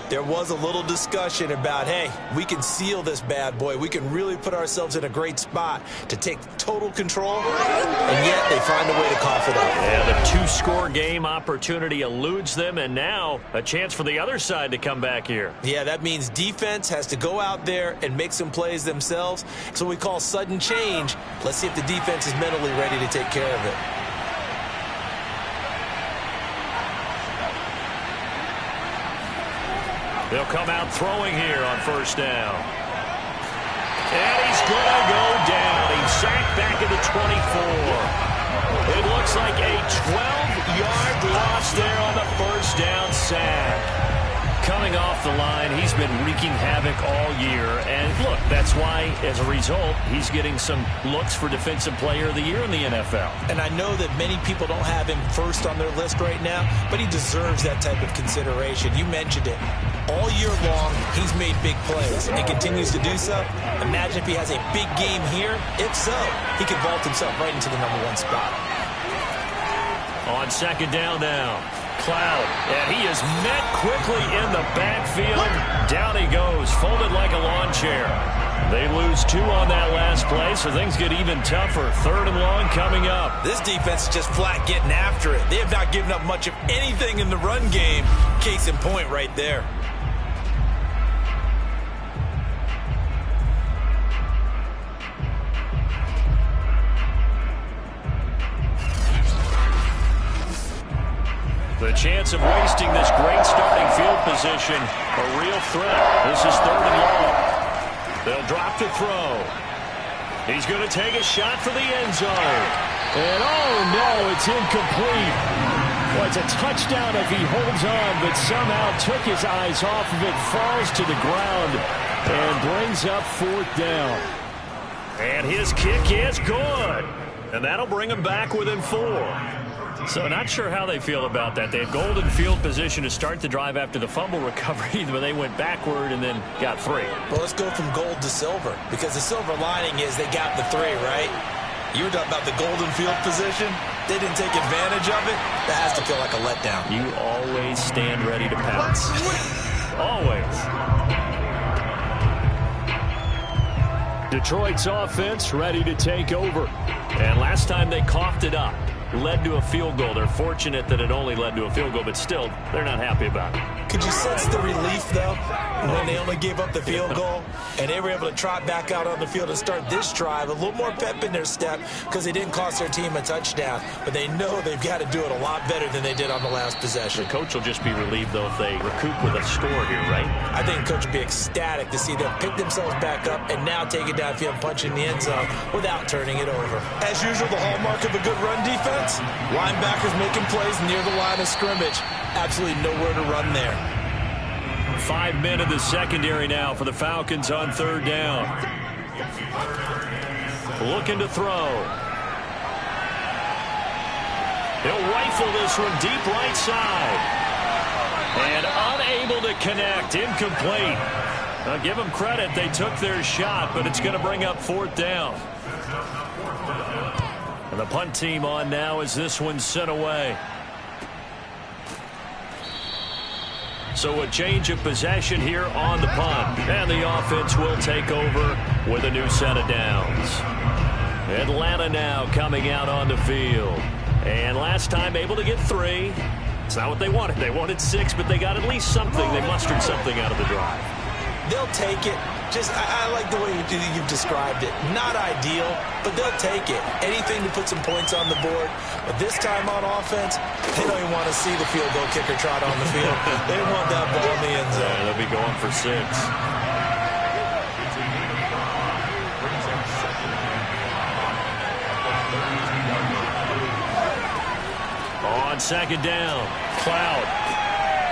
there was a little discussion about, hey, we can seal this bad boy. We can really put ourselves in a great spot to take total control, and yet they find a way to cough it up. Yeah, the 2-score game opportunity eludes them, and now a chance for the other side to come back here. Yeah, that means defense has to go out there and make some plays themselves. So we call sudden change. Let's see if the defense is mentally ready to take care of it. They'll come out throwing here on 1st down. And he's going to go down. He's sacked back at the 24. It looks like a 12-yard loss there on the 1st down sack. Coming off the line, he's been wreaking havoc all year. And look, that's why, as a result, he's getting some looks for Defensive Player of the Year in the NFL. And I know that many people don't have him first on their list right now, but he deserves that type of consideration. You mentioned it. All year long, he's made big plays and continues to do so. Imagine if he has a big game here. If so, he could vault himself right into the #1 spot. On 2nd down now. Cloud, and he is met quickly in the backfield. Down he goes, folded like a lawn chair. They lose 2 on that last play, so things get even tougher. 3rd and long coming up. This defense is just flat getting after it. They have not given up much of anything in the run game. Case in point right there. The chance of wasting this great starting field position, a real threat. This is 3rd and long. They'll drop to throw. He's going to take a shot for the end zone. And oh no, it's incomplete. Well, it's a touchdown if he holds on, but somehow took his eyes off of it, falls to the ground, and brings up 4th down. And his kick is good. And that'll bring him back within 4. So not sure how they feel about that. They had golden field position to start the drive after the fumble recovery, but they went backward and then got 3. Well, let's go from gold to silver, because the silver lining is they got the 3, right? You were talking about the golden field position. They didn't take advantage of it. That has to feel like a letdown. You always stand ready to pounce. Always. Detroit's offense ready to take over. And last time they coughed it up. Led to a field goal. They're fortunate that it only led to a field goal, but still, they're not happy about it. Could you sense the relief, though, when they only gave up the field goal and they were able to trot back out on the field and start this drive? A little more pep in their step because they didn't cost their team a touchdown, but they know they've got to do it a lot better than they did on the last possession. The coach will just be relieved, though, if they recoup with a score here, right? I think the coach will be ecstatic to see them pick themselves back up and now take it downfield and punch in the end zone without turning it over. As usual, the hallmark of a good run defense, linebackers making plays near the line of scrimmage. Absolutely nowhere to run there. 5 men in the secondary now for the Falcons on 3rd down. Looking to throw. He'll rifle this one deep right side. And unable to connect. Incomplete. Now give them credit. They took their shot, but it's going to bring up 4th down. And the punt team on now as this one's sent away. So a change of possession here on the punt. And the offense will take over with a new set of downs. Atlanta now coming out on the field. And last time able to get 3. It's not what they wanted. They wanted 6, but they got at least something. They mustered something out of the drive. They'll take it. I like the way you've described it. Not ideal, but they'll take it. Anything to put some points on the board. But this time on offense, they don't even want to see the field goal kicker trot on the field. They want that ball in the end zone. Yeah, they'll be going for 6. On second down, Cloud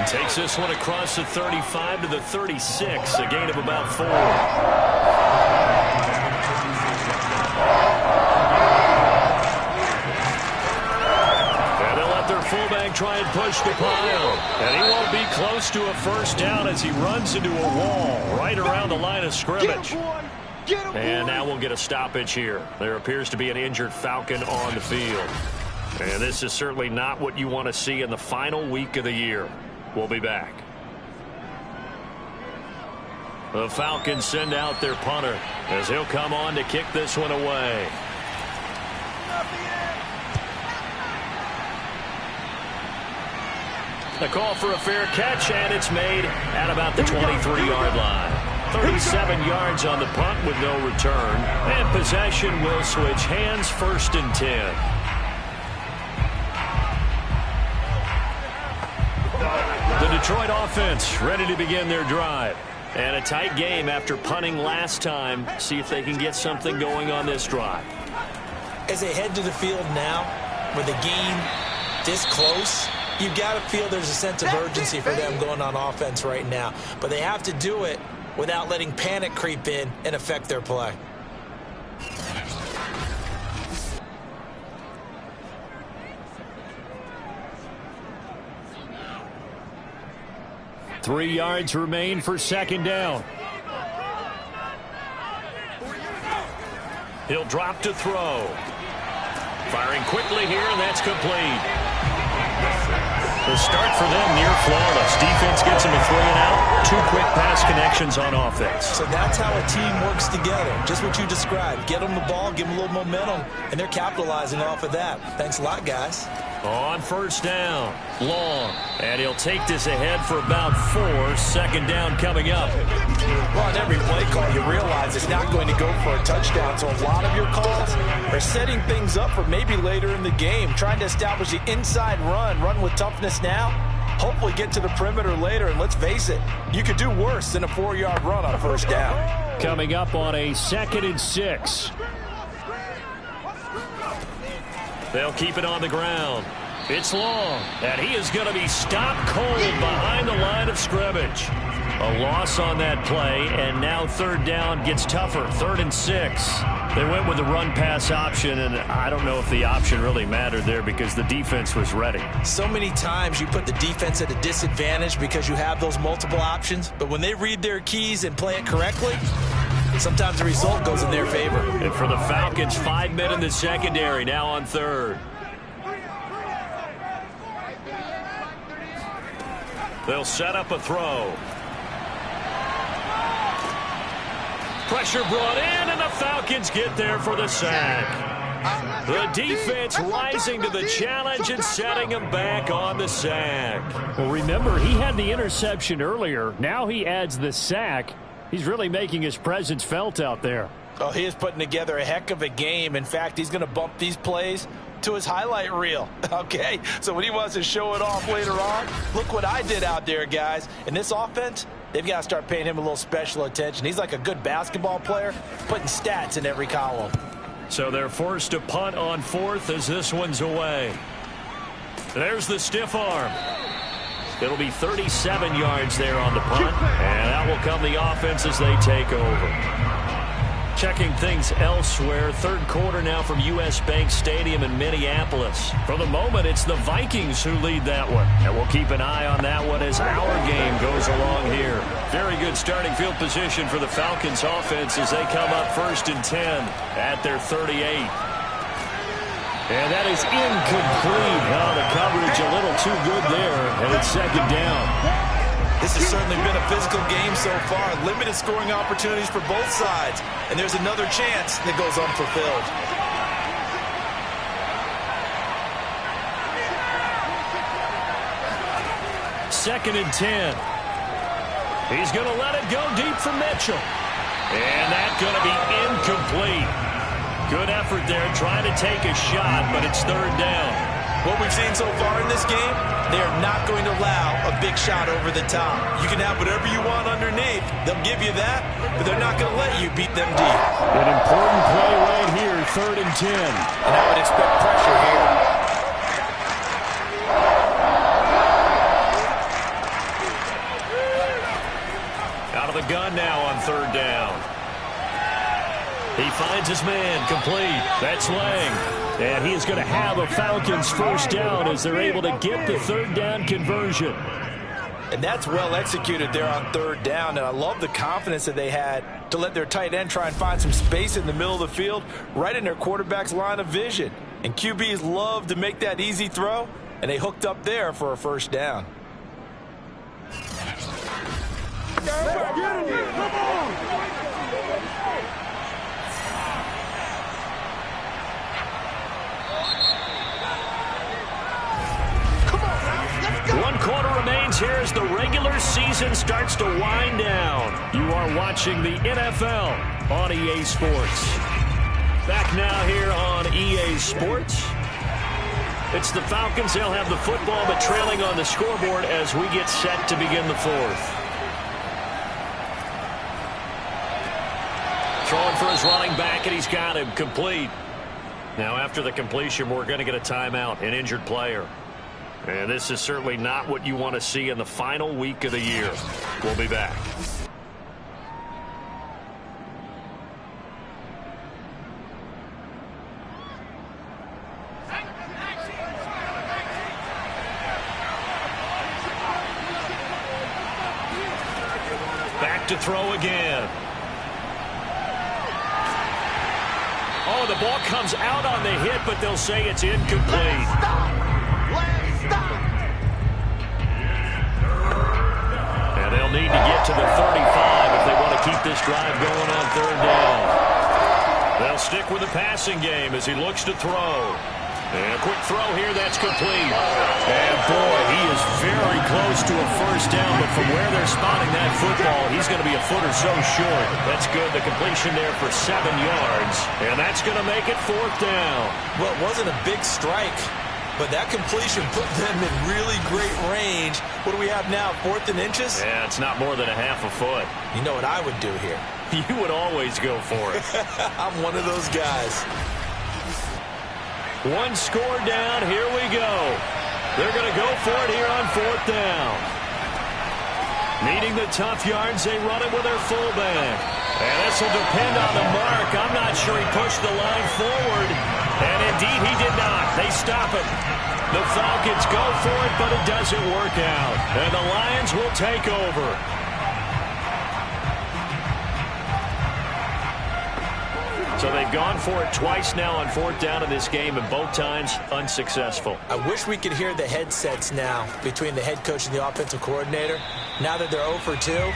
takes this one across the 35 to the 36, a gain of about 4. And they'll let their fullback try and push the pile. And he won't be close to a first down as he runs into a wall right around the line of scrimmage. And now we'll get a stoppage here. There appears to be an injured Falcon on the field. And this is certainly not what you want to see in the final week of the year. We'll be back. The Falcons send out their punter as he'll come on to kick this one away. The call for a fair catch, and it's made at about the 23-yard line. 37 yards on the punt with no return. And possession will switch hands, 1st and 10. The Detroit offense ready to begin their drive. And a tight game after punting last time. See if they can get something going on this drive. As they head to the field now, with the game this close, you've got to feel there's a sense of urgency for them going on offense right now. But they have to do it without letting panic creep in and affect their play. Three yards remain for second down. He'll drop to throw. Firing quickly here, and that's complete. The start for them near flawless. Defense gets them a 3 and out. 2 quick pass connections on offense. So that's how a team works together. Just what you described. Get them the ball, give them a little momentum, and they're capitalizing off of that. Thanks a lot, guys. On first down, Long. And he'll take this ahead for about 4. Second down coming up. Well, on every play call, you realize it's not going to go for a touchdown. So a lot of your calls are setting things up for maybe later in the game, trying to establish the inside run with toughness now, hopefully get to the perimeter later. And let's face it, you could do worse than a 4-yard run on first down. Coming up on a 2nd and 6. They'll keep it on the ground. It's Long, and he is going to be stopped cold behind the line of scrimmage. A loss on that play, and now 3rd down gets tougher. 3rd and 6. They went with the run-pass option, and I don't know if the option really mattered there because the defense was ready. So many times you put the defense at a disadvantage because you have those multiple options, but when they read their keys and play it correctly, sometimes the result goes in their favor. And for the Falcons, 5 men in the secondary, now on 3rd. They'll set up a throw. Pressure brought in, and the Falcons get there for the sack. The defense rising to the challenge and setting him back on the sack. Well, remember, he had the interception earlier. Now he adds the sack. He's really making his presence felt out there. Oh, he is putting together a heck of a game. In fact, he's going to bump these plays to his highlight reel. Okay, so when he wants to show it off later on, look what I did out there, guys. In this offense, they've got to start paying him a little special attention. He's like a good basketball player, putting stats in every column. So they're forced to punt on 4th as this one's away. There's the stiff arm. It'll be 37 yards there on the punt, and that will come the offense as they take over. Checking things elsewhere, 3rd quarter now from U.S. Bank Stadium in Minneapolis. For the moment, it's the Vikings who lead that one, and we'll keep an eye on that one as our game goes along here. Very good starting field position for the Falcons offense as they come up 1st and 10 at their 38. And that is incomplete. Oh, the coverage a little too good there, and it's 2nd down. This has certainly been a physical game so far. Limited scoring opportunities for both sides. And there's another chance that goes unfulfilled. Second and 10. He's going to let it go deep for Mitchell. And that's going to be incomplete. Good effort there trying to take a shot, but it's third down. What we've seen so far in this game, they are not going to allow a big shot over the top. You can have whatever you want underneath. They'll give you that, but they're not going to let you beat them deep. An important play right here, 3rd and 10. And I would expect pressure here. Out of the gun now on 3rd down. He finds his man, complete. That's Lang. And he is going to have a Falcons first down as they're able to get the 3rd down conversion. And that's well executed there on 3rd down. And I love the confidence that they had to let their tight end try and find some space in the middle of the field, right in their quarterback's line of vision. And QBs love to make that easy throw, and they hooked up there for a first down. One quarter remains here as the regular season starts to wind down. You are watching the NFL on EA Sports. Back now here on EA Sports. It's the Falcons. They'll have the football, but trailing on the scoreboard as we get set to begin the 4th. Throwing for his running back, and he's got him complete. Now, after the completion, we're going to get a timeout, an injured player. And this is certainly not what you want to see in the final week of the year. We'll be back. Back to throw again. Oh, the ball comes out on the hit, but they'll say it's incomplete. And they'll need to get to the 35 if they want to keep this drive going on 3rd down. They'll stick with the passing game as he looks to throw. And a quick throw here, that's complete. And boy, he is very close to a first down, but from where they're spotting that football, he's going to be a foot or so short. That's good. The completion there for 7 yards. And that's going to make it 4th down. Well, it wasn't a big strike, but that completion put them in really great range. What do we have now, 4th and inches? Yeah, it's not more than a half a foot. You know what I would do here? You would always go for it. I'm one of those guys. One score down, here we go. They're going to go for it here on 4th down. Needing the tough yards, they run it with their fullback. And this will depend on the mark. I'm not sure he pushed the line forward. And indeed, he did not. They stop it. The Falcons go for it, but it doesn't work out. And the Lions will take over. So they've gone for it twice now on 4th down in this game, and both times unsuccessful. I wish we could hear the headsets now between the head coach and the offensive coordinator. Now that they're 0 for 2,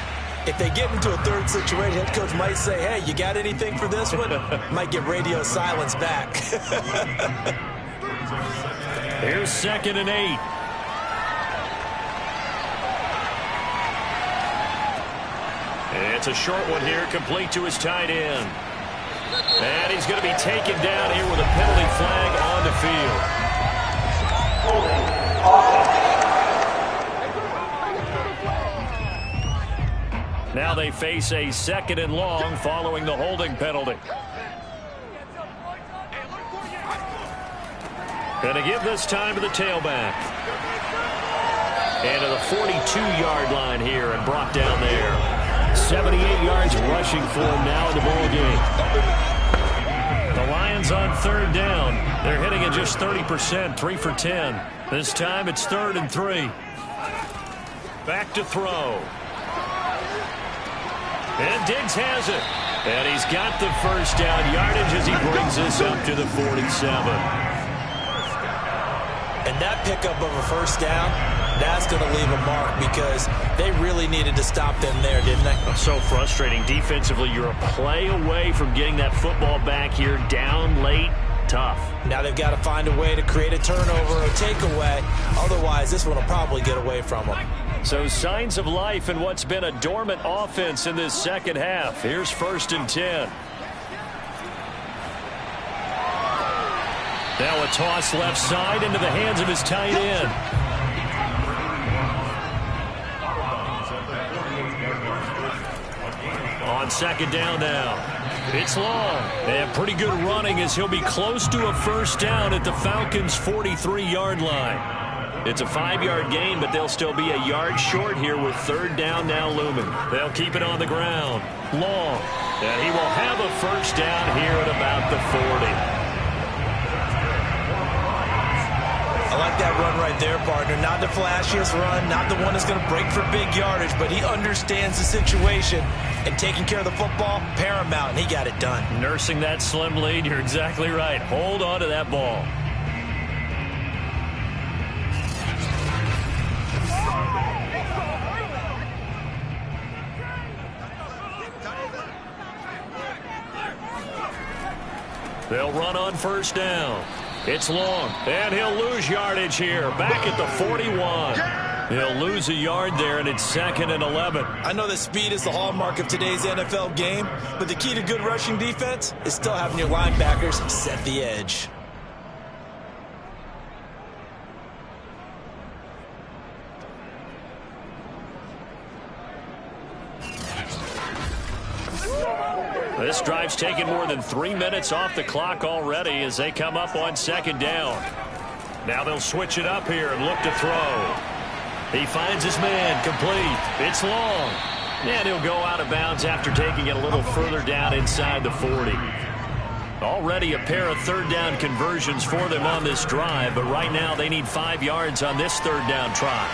if they get into a 3rd situation, head coach might say, hey, you got anything for this one? Might get radio silence back. Here's 2nd and 8. And it's a short one here, complete to his tight end. And he's going to be taken down here with a penalty flag on the field. Now they face a 2nd and long following the holding penalty. Going to give this time to the tailback. And to the 42-yard line here and brought down there. 78 yards rushing for him now in the ball game. The Lions on 3rd down. They're hitting at just 30%, 3 for 10. This time it's 3rd and 3. Back to throw. And Diggs has it. And he's got the first down yardage as he brings this up to the 47. And that pickup of a first down, that's going to leave a mark because they really needed to stop them there, didn't they? So frustrating. Defensively, you're a play away from getting that football back here down late. Tough. Now they've got to find a way to create a turnover or takeaway. Otherwise, this one will probably get away from them. So signs of life in what's been a dormant offense in this second half. Here's 1st and 10. Now a toss left side into the hands of his tight end. On 2nd down now. It's long. And pretty good running as he'll be close to a 1st down at the Falcons' 43-yard line. It's a 5-yard gain, but they'll still be a yard short here with 3rd down now looming. They'll keep it on the ground. Long. And he will have a 1st down here at about the 40. I like that run right there, partner. Not the flashiest run, not the one that's going to break for big yardage, but he understands the situation, and taking care of the football, paramount, and he got it done. Nursing that slim lead, you're exactly right. Hold on to that ball. They'll run on 1st down. It's long, and he'll lose yardage here. Back at the 41. He'll lose a yard there, and it's 2nd and 11. I know that speed is the hallmark of today's NFL game, but the key to good rushing defense is still having your linebackers set the edge. This drive's taken more than 3 minutes off the clock already as they come up on 2nd down. Now they'll switch it up here and look to throw. He finds his man, complete. It's long. And he'll go out of bounds after taking it a little further down inside the 40. Already a pair of 3rd down conversions for them on this drive, but right now they need 5 yards on this 3rd down try.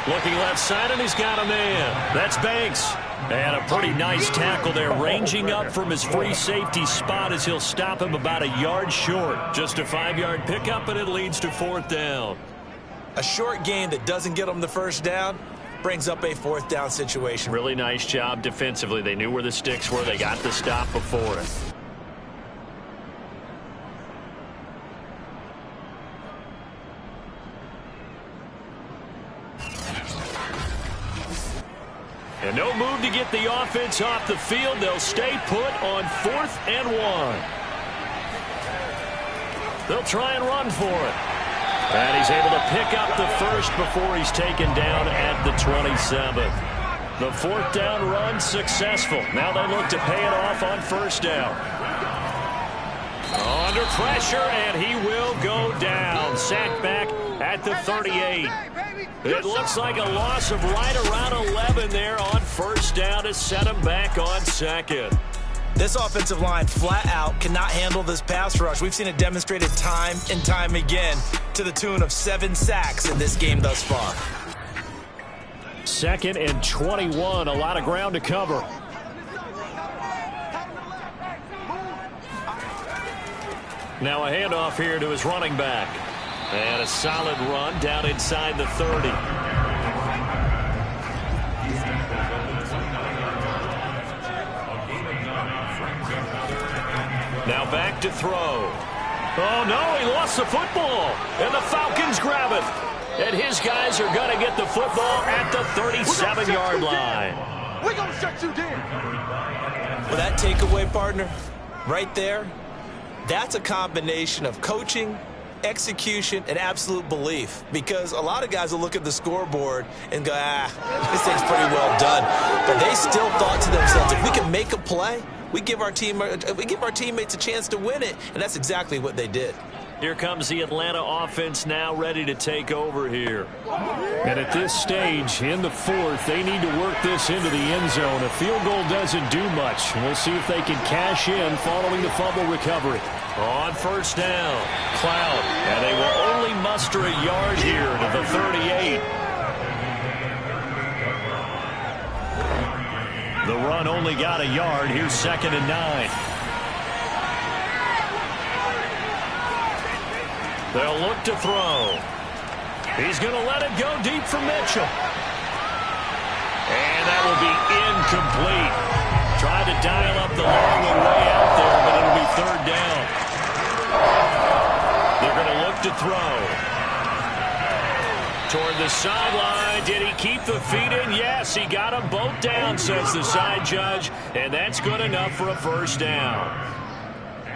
Looking left side, and he's got a man. That's Banks. And a pretty nice tackle there, ranging up from his free safety spot as he'll stop him about a yard short. Just a 5-yard pickup, and it leads to 4th down. A short gain that doesn't get them the 1st down brings up a 4th down situation. Really nice job defensively. They knew where the sticks were. They got the stop before it. And no move to get the offense off the field. They'll stay put on 4th and 1. They'll try and run for it. And he's able to pick up the 1st before he's taken down at the 27th. The 4th down run successful. Now they look to pay it off on 1st down. Under pressure, and he will go down. Sacked back at the 38. It looks like a loss of right around 11 there on 1st down to set him back on 2nd. This offensive line flat out cannot handle this pass rush. We've seen it demonstrated time and time again to the tune of 7 sacks in this game thus far. 2nd and 21, a lot of ground to cover. Now a handoff here to his running back. And a solid run down inside the 30. Now back to throw. Oh, no, he lost the football. And the Falcons grab it. And his guys are going to get the football at the 37-yard line. We're going to shut you down. Well, that takeaway, partner, right there, that's a combination of coaching, execution, and absolute belief, because a lot of guys will look at the scoreboard and go, this thing's pretty well done. But they still thought to themselves, if we can make a play, we give our teammates a chance to win it, and that's exactly what they did. Here comes the Atlanta offense now ready to take over here. And at this stage, in the 4th, they need to work this into the end zone. A field goal doesn't do much. We'll see if they can cash in following the fumble recovery. On 1st down, Cloud. And they will only muster a yard here to the 38. The run only got a yard. Here's 2nd and 9. They'll look to throw. He's going to let it go deep for Mitchell. And that will be incomplete. Tried to dial up the long one way out there, but it'll be 3rd down. They're going to look to throw. toward the sideline. Did he keep the feet in? Yes, he got them both down, says the side judge, and that's good enough for a first down.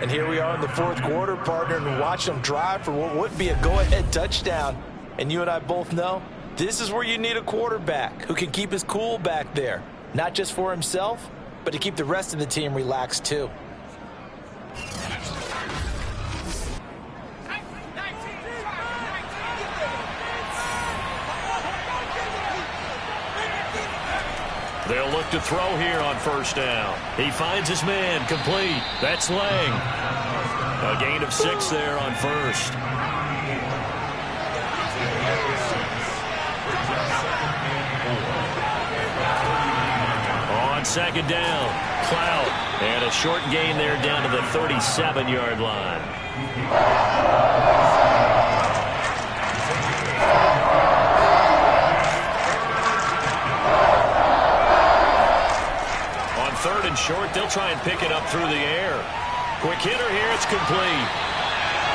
And here we are in the fourth quarter, partner, and watch them drive for what would be a go-ahead touchdown. And you and I both know this is where you need a quarterback who can keep his cool back there, not just for himself, but to keep the rest of the team relaxed too. They'll look to throw here on first down. He finds his man, complete. That's Lang. A gain of 6 there on first. On second down, Cloud. And a short gain there down to the 37-yard line. Third and short, they'll try and pick it up through the air. Quick hitter here, it's complete.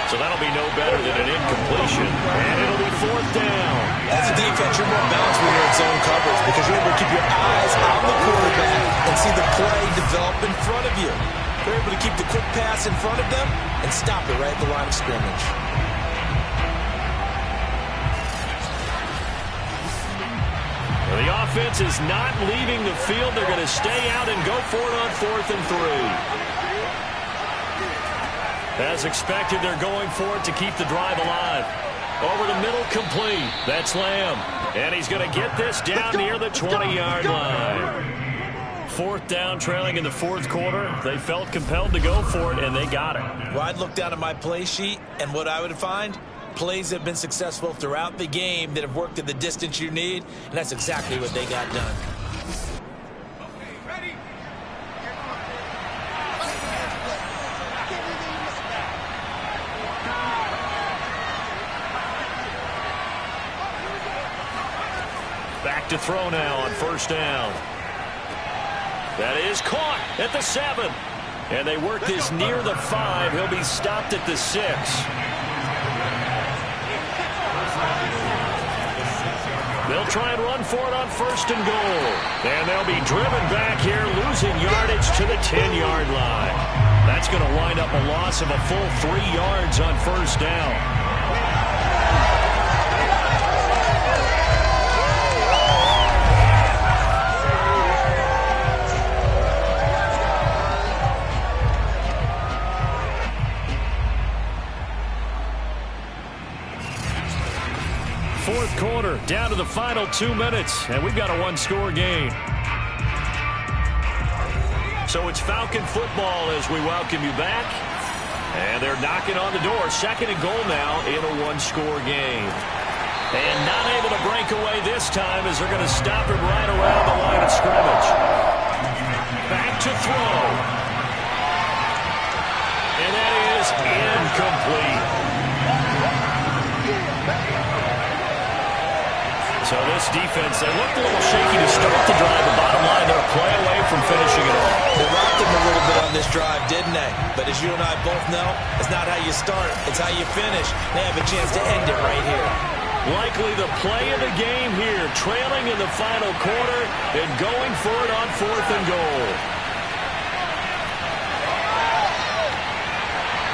So that'll be no better than an incompletion. And it'll be fourth down. As a defense, you're more balanced when you're in zone coverage because you're able to keep your eyes on the quarterback and see the play develop in front of you. You're able to keep the quick pass in front of them and stop it right at the line of scrimmage. The offense is not leaving the field. They're going to stay out and go for it on 4th and 3. As expected, they're going for it to keep the drive alive. Over the middle, complete. That's Lamb. And he's going to get this down near the 20-yard line. 4th down, trailing in the fourth quarter. They felt compelled to go for it, and they got it. Well, I'd look down at my play sheet, and what I would find, plays have been successful throughout the game that have worked at the distance you need, and that's exactly what they got done. Back to throw now on first down. That is caught at the 7. And they work this near the 5. He'll be stopped at the 6. They'll try and run for it on first and goal. And they'll be driven back here, losing yardage to the 10-yard line. That's going to wind up a loss of a full 3 yards on first down. Fourth quarter, down to the final 2 minutes, and we've got a one-score game. So it's Falcon football as we welcome you back. And they're knocking on the door. 2nd and goal now in a one-score game. And not able to break away this time as they're going to stop him right around the line of scrimmage. Back to throw. And that is incomplete. So this defense, they looked a little shaky to start the drive. The bottom line, they're a play away from finishing it off. They rocked them a little bit on this drive, didn't they? But as you and I both know, it's not how you start, it's how you finish. They have a chance to end it right here. Likely the play of the game here, trailing in the final quarter and going for it on 4th and goal.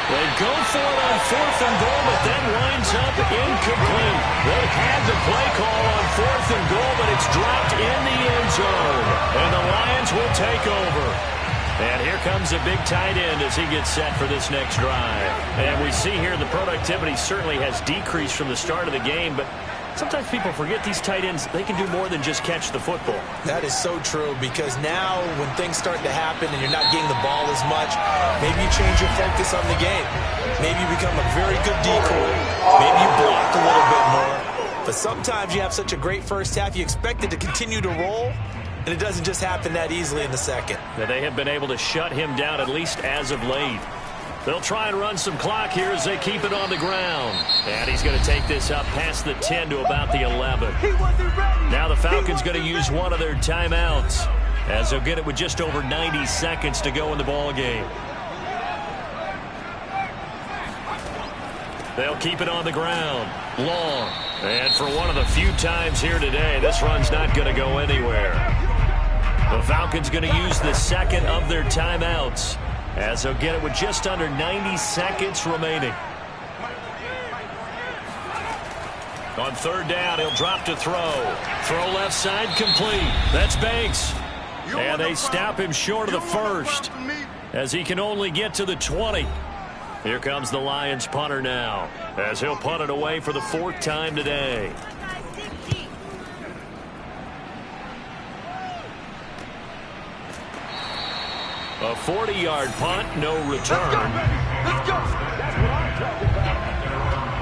They go for it on 4th and goal, but then winds up incomplete. They had the play call on 4th and goal, but it's dropped in the end zone. And the Lions will take over. And here comes a big tight end as he gets set for this next drive. And we see here the productivity certainly has decreased from the start of the game, but sometimes people forget these tight ends, they can do more than just catch the football. That is so true, because now when things start to happen and you're not getting the ball as much, maybe you change your focus on the game. Maybe you become a very good decoy. Maybe you block a little bit more. But sometimes you have such a great first half, you expect it to continue to roll, and it doesn't just happen that easily in the second. They have been able to shut him down, at least as of late. They'll try and run some clock here as they keep it on the ground. And he's going to take this up past the 10 to about the 11. Now the Falcons going to use one of their timeouts as they'll get it with just over 90 seconds to go in the ball game. They'll keep it on the ground. Long. And for one of the few times here today, this run's not going to go anywhere. The Falcons going to use the second of their timeouts, as they'll get it with just under 90 seconds remaining. On third down, he'll drop to throw. Throw left side complete. That's Banks. And they stop him short of the first, as he can only get to the 20. Here comes the Lions punter now, as he'll punt it away for the fourth time today. A 40-yard punt, no return. Let's go.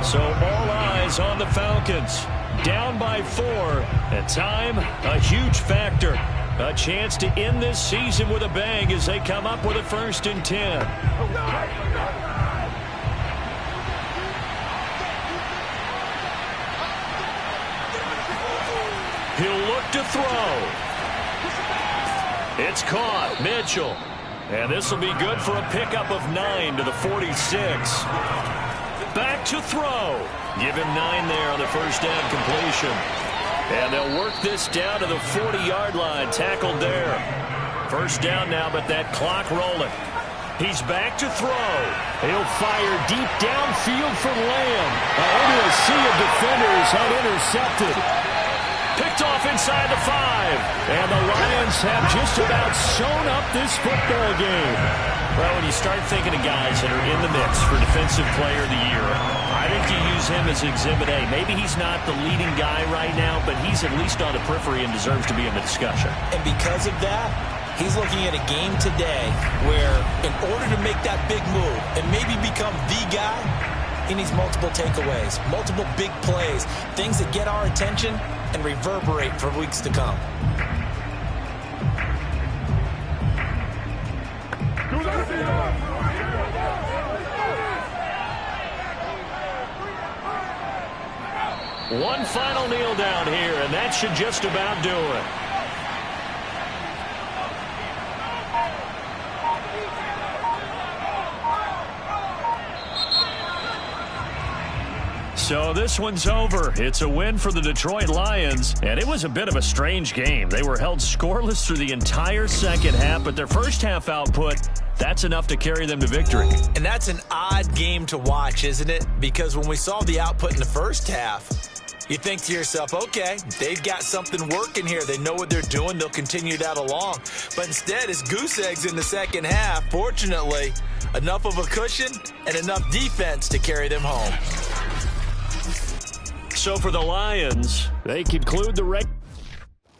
So all eyes on the Falcons. Down by 4, and time a huge factor. A chance to end this season with a bang as they come up with a 1st and 10. He'll look to throw. It's caught. Mitchell. And this will be good for a pickup of 9 to the 46. Back to throw. Give him 9 there on the first down completion. And they'll work this down to the 40-yard line. Tackled there. First down now, but that clock rolling. He's back to throw. He'll fire deep downfield for Lamb. Into a sea of defenders, unintercepted. Picked off inside the 5. And the Lions have just about sewn up this football game. Well, when you start thinking of guys that are in the mix for Defensive Player of the Year, I think you use him as Exhibit A. Maybe he's not the leading guy right now, but he's at least on the periphery and deserves to be in the discussion. And because of that, he's looking at a game today where in order to make that big move and maybe become the guy, he needs multiple takeaways, multiple big plays, things that get our attention and reverberate for weeks to come. One final kneel down here, and that should just about do it. So this one's over. It's a win for the Detroit Lions, and it was a bit of a strange game. They were held scoreless through the entire second half, but their first half output, that's enough to carry them to victory. And that's an odd game to watch, isn't it? Because when we saw the output in the first half, you think to yourself, okay, they've got something working here. They know what they're doing. They'll continue that along. But instead, it's goose eggs in the second half. Fortunately, enough of a cushion and enough defense to carry them home. So for the Lions, they conclude the